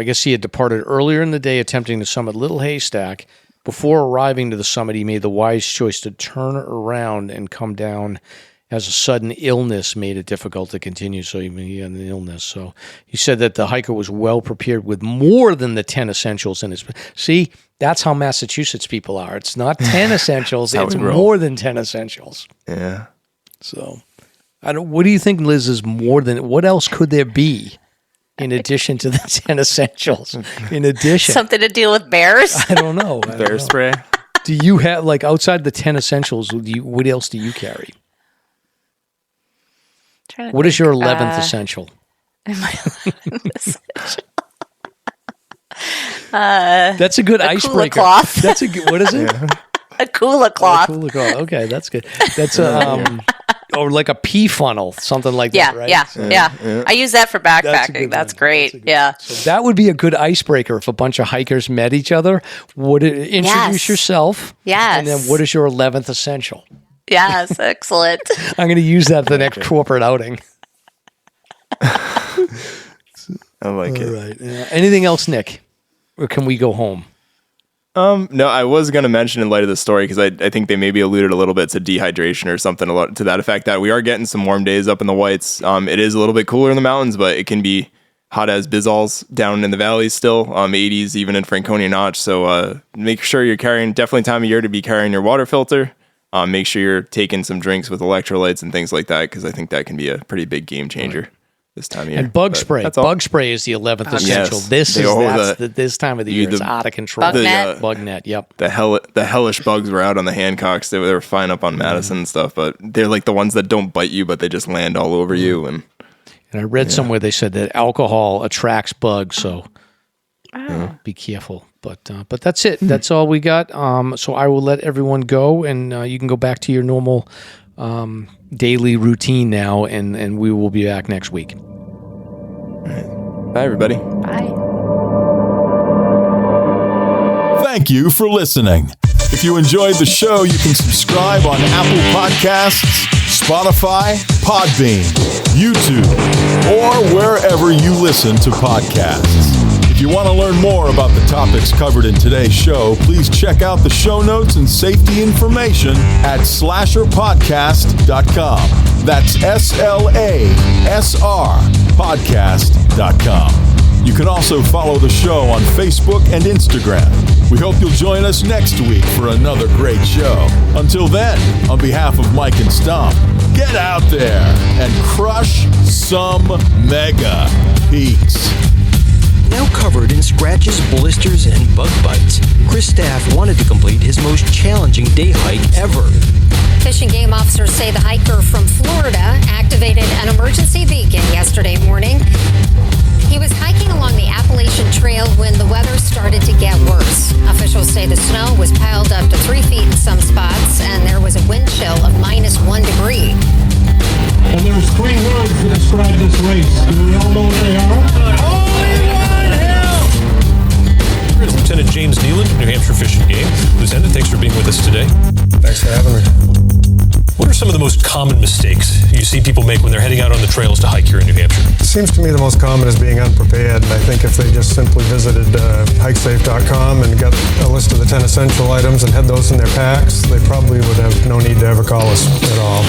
guess he had departed earlier in the day, attempting to summit Little Haystack. Before arriving to the summit, he made the wise choice to turn around and come down, as a sudden illness made it difficult to continue. So he had an illness. So he said that the hiker was well prepared with more than the 10 essentials in his... See, that's how Massachusetts people are. It's not 10 essentials. It's more than 10 essentials. Yeah. So what do you think, Liz, is more than... What else could there be in addition to the 10 essentials? In addition. Something to deal with bears? I don't know. Bear spray. Do you have, like, outside the 10 essentials, what else do you carry? What is your 11th essential? My 11th essential. That's a good icebreaker. Cloth. That's a good. What is it? Yeah. A cooler cloth. Okay, that's good. That's or like a pea funnel, something like that, right? Yeah. I use that for backpacking. That's great. So that would be a good icebreaker if a bunch of hikers met each other. Would it introduce yourself? Yes. And then what is your 11th essential? Yes, excellent. I'm going to use that the next corporate outing. I like it. All right. Yeah. Anything else, Nick? Or can we go home? No, I was going to mention in light of the story, because I think they maybe alluded a little bit to dehydration or something to that effect, that we are getting some warm days up in the Whites. It is a little bit cooler in the mountains, but it can be hot as bizzles down in the valleys still, 80s even in Franconia Notch. So make sure you're carrying, definitely time of year to be carrying your water filter. Make sure you're taking some drinks with electrolytes and things like that, because I think that can be a pretty big game changer this time of year. And bug spray. Bug spray is the 11th essential. Yes. This time of the year. It's out of control. Bug net, yep. The hellish bugs were out on the Hancocks. They were fine up on Madison and stuff, but they're like the ones that don't bite you, but they just land all over you. And I read somewhere they said that alcohol attracts bugs, so be careful. But that's it. That's all we got. So I will let everyone go, and you can go back to your normal daily routine now, and we will be back next week. All right. Bye, everybody. Bye. Thank you for listening. If you enjoyed the show, you can subscribe on Apple Podcasts, Spotify, Podbean, YouTube, or wherever you listen to podcasts. If you want to learn more about the topics covered in today's show, please check out the show notes and safety information at slasherpodcast.com. That's SLASR podcast.com. You can also follow the show on Facebook and Instagram. We hope you'll join us next week for another great show. Until then, on behalf of Mike and Stomp, get out there and crush some mega peaks. Now covered in scratches, blisters, and bug bites, Chris Staff wanted to complete his most challenging day hike ever. Fish and Game officers say the hiker from Florida activated an emergency beacon yesterday morning. He was hiking along the Appalachian Trail when the weather started to get worse. Officials say the snow was piled up to 3 feet in some spots, and there was a wind chill of -1 degree. And there's 3 words to describe this race. Do we all know what they are? Here's Lieutenant James Nealon, New Hampshire Fish and Game. Lieutenant, thanks for being with us today. Thanks for having me. What are some of the most common mistakes you see people make when they're heading out on the trails to hike here in New Hampshire? It seems to me the most common is being unprepared, and I think if they just simply visited hikesafe.com and got a list of the 10 essential items and had those in their packs, they probably would have no need to ever call us at all.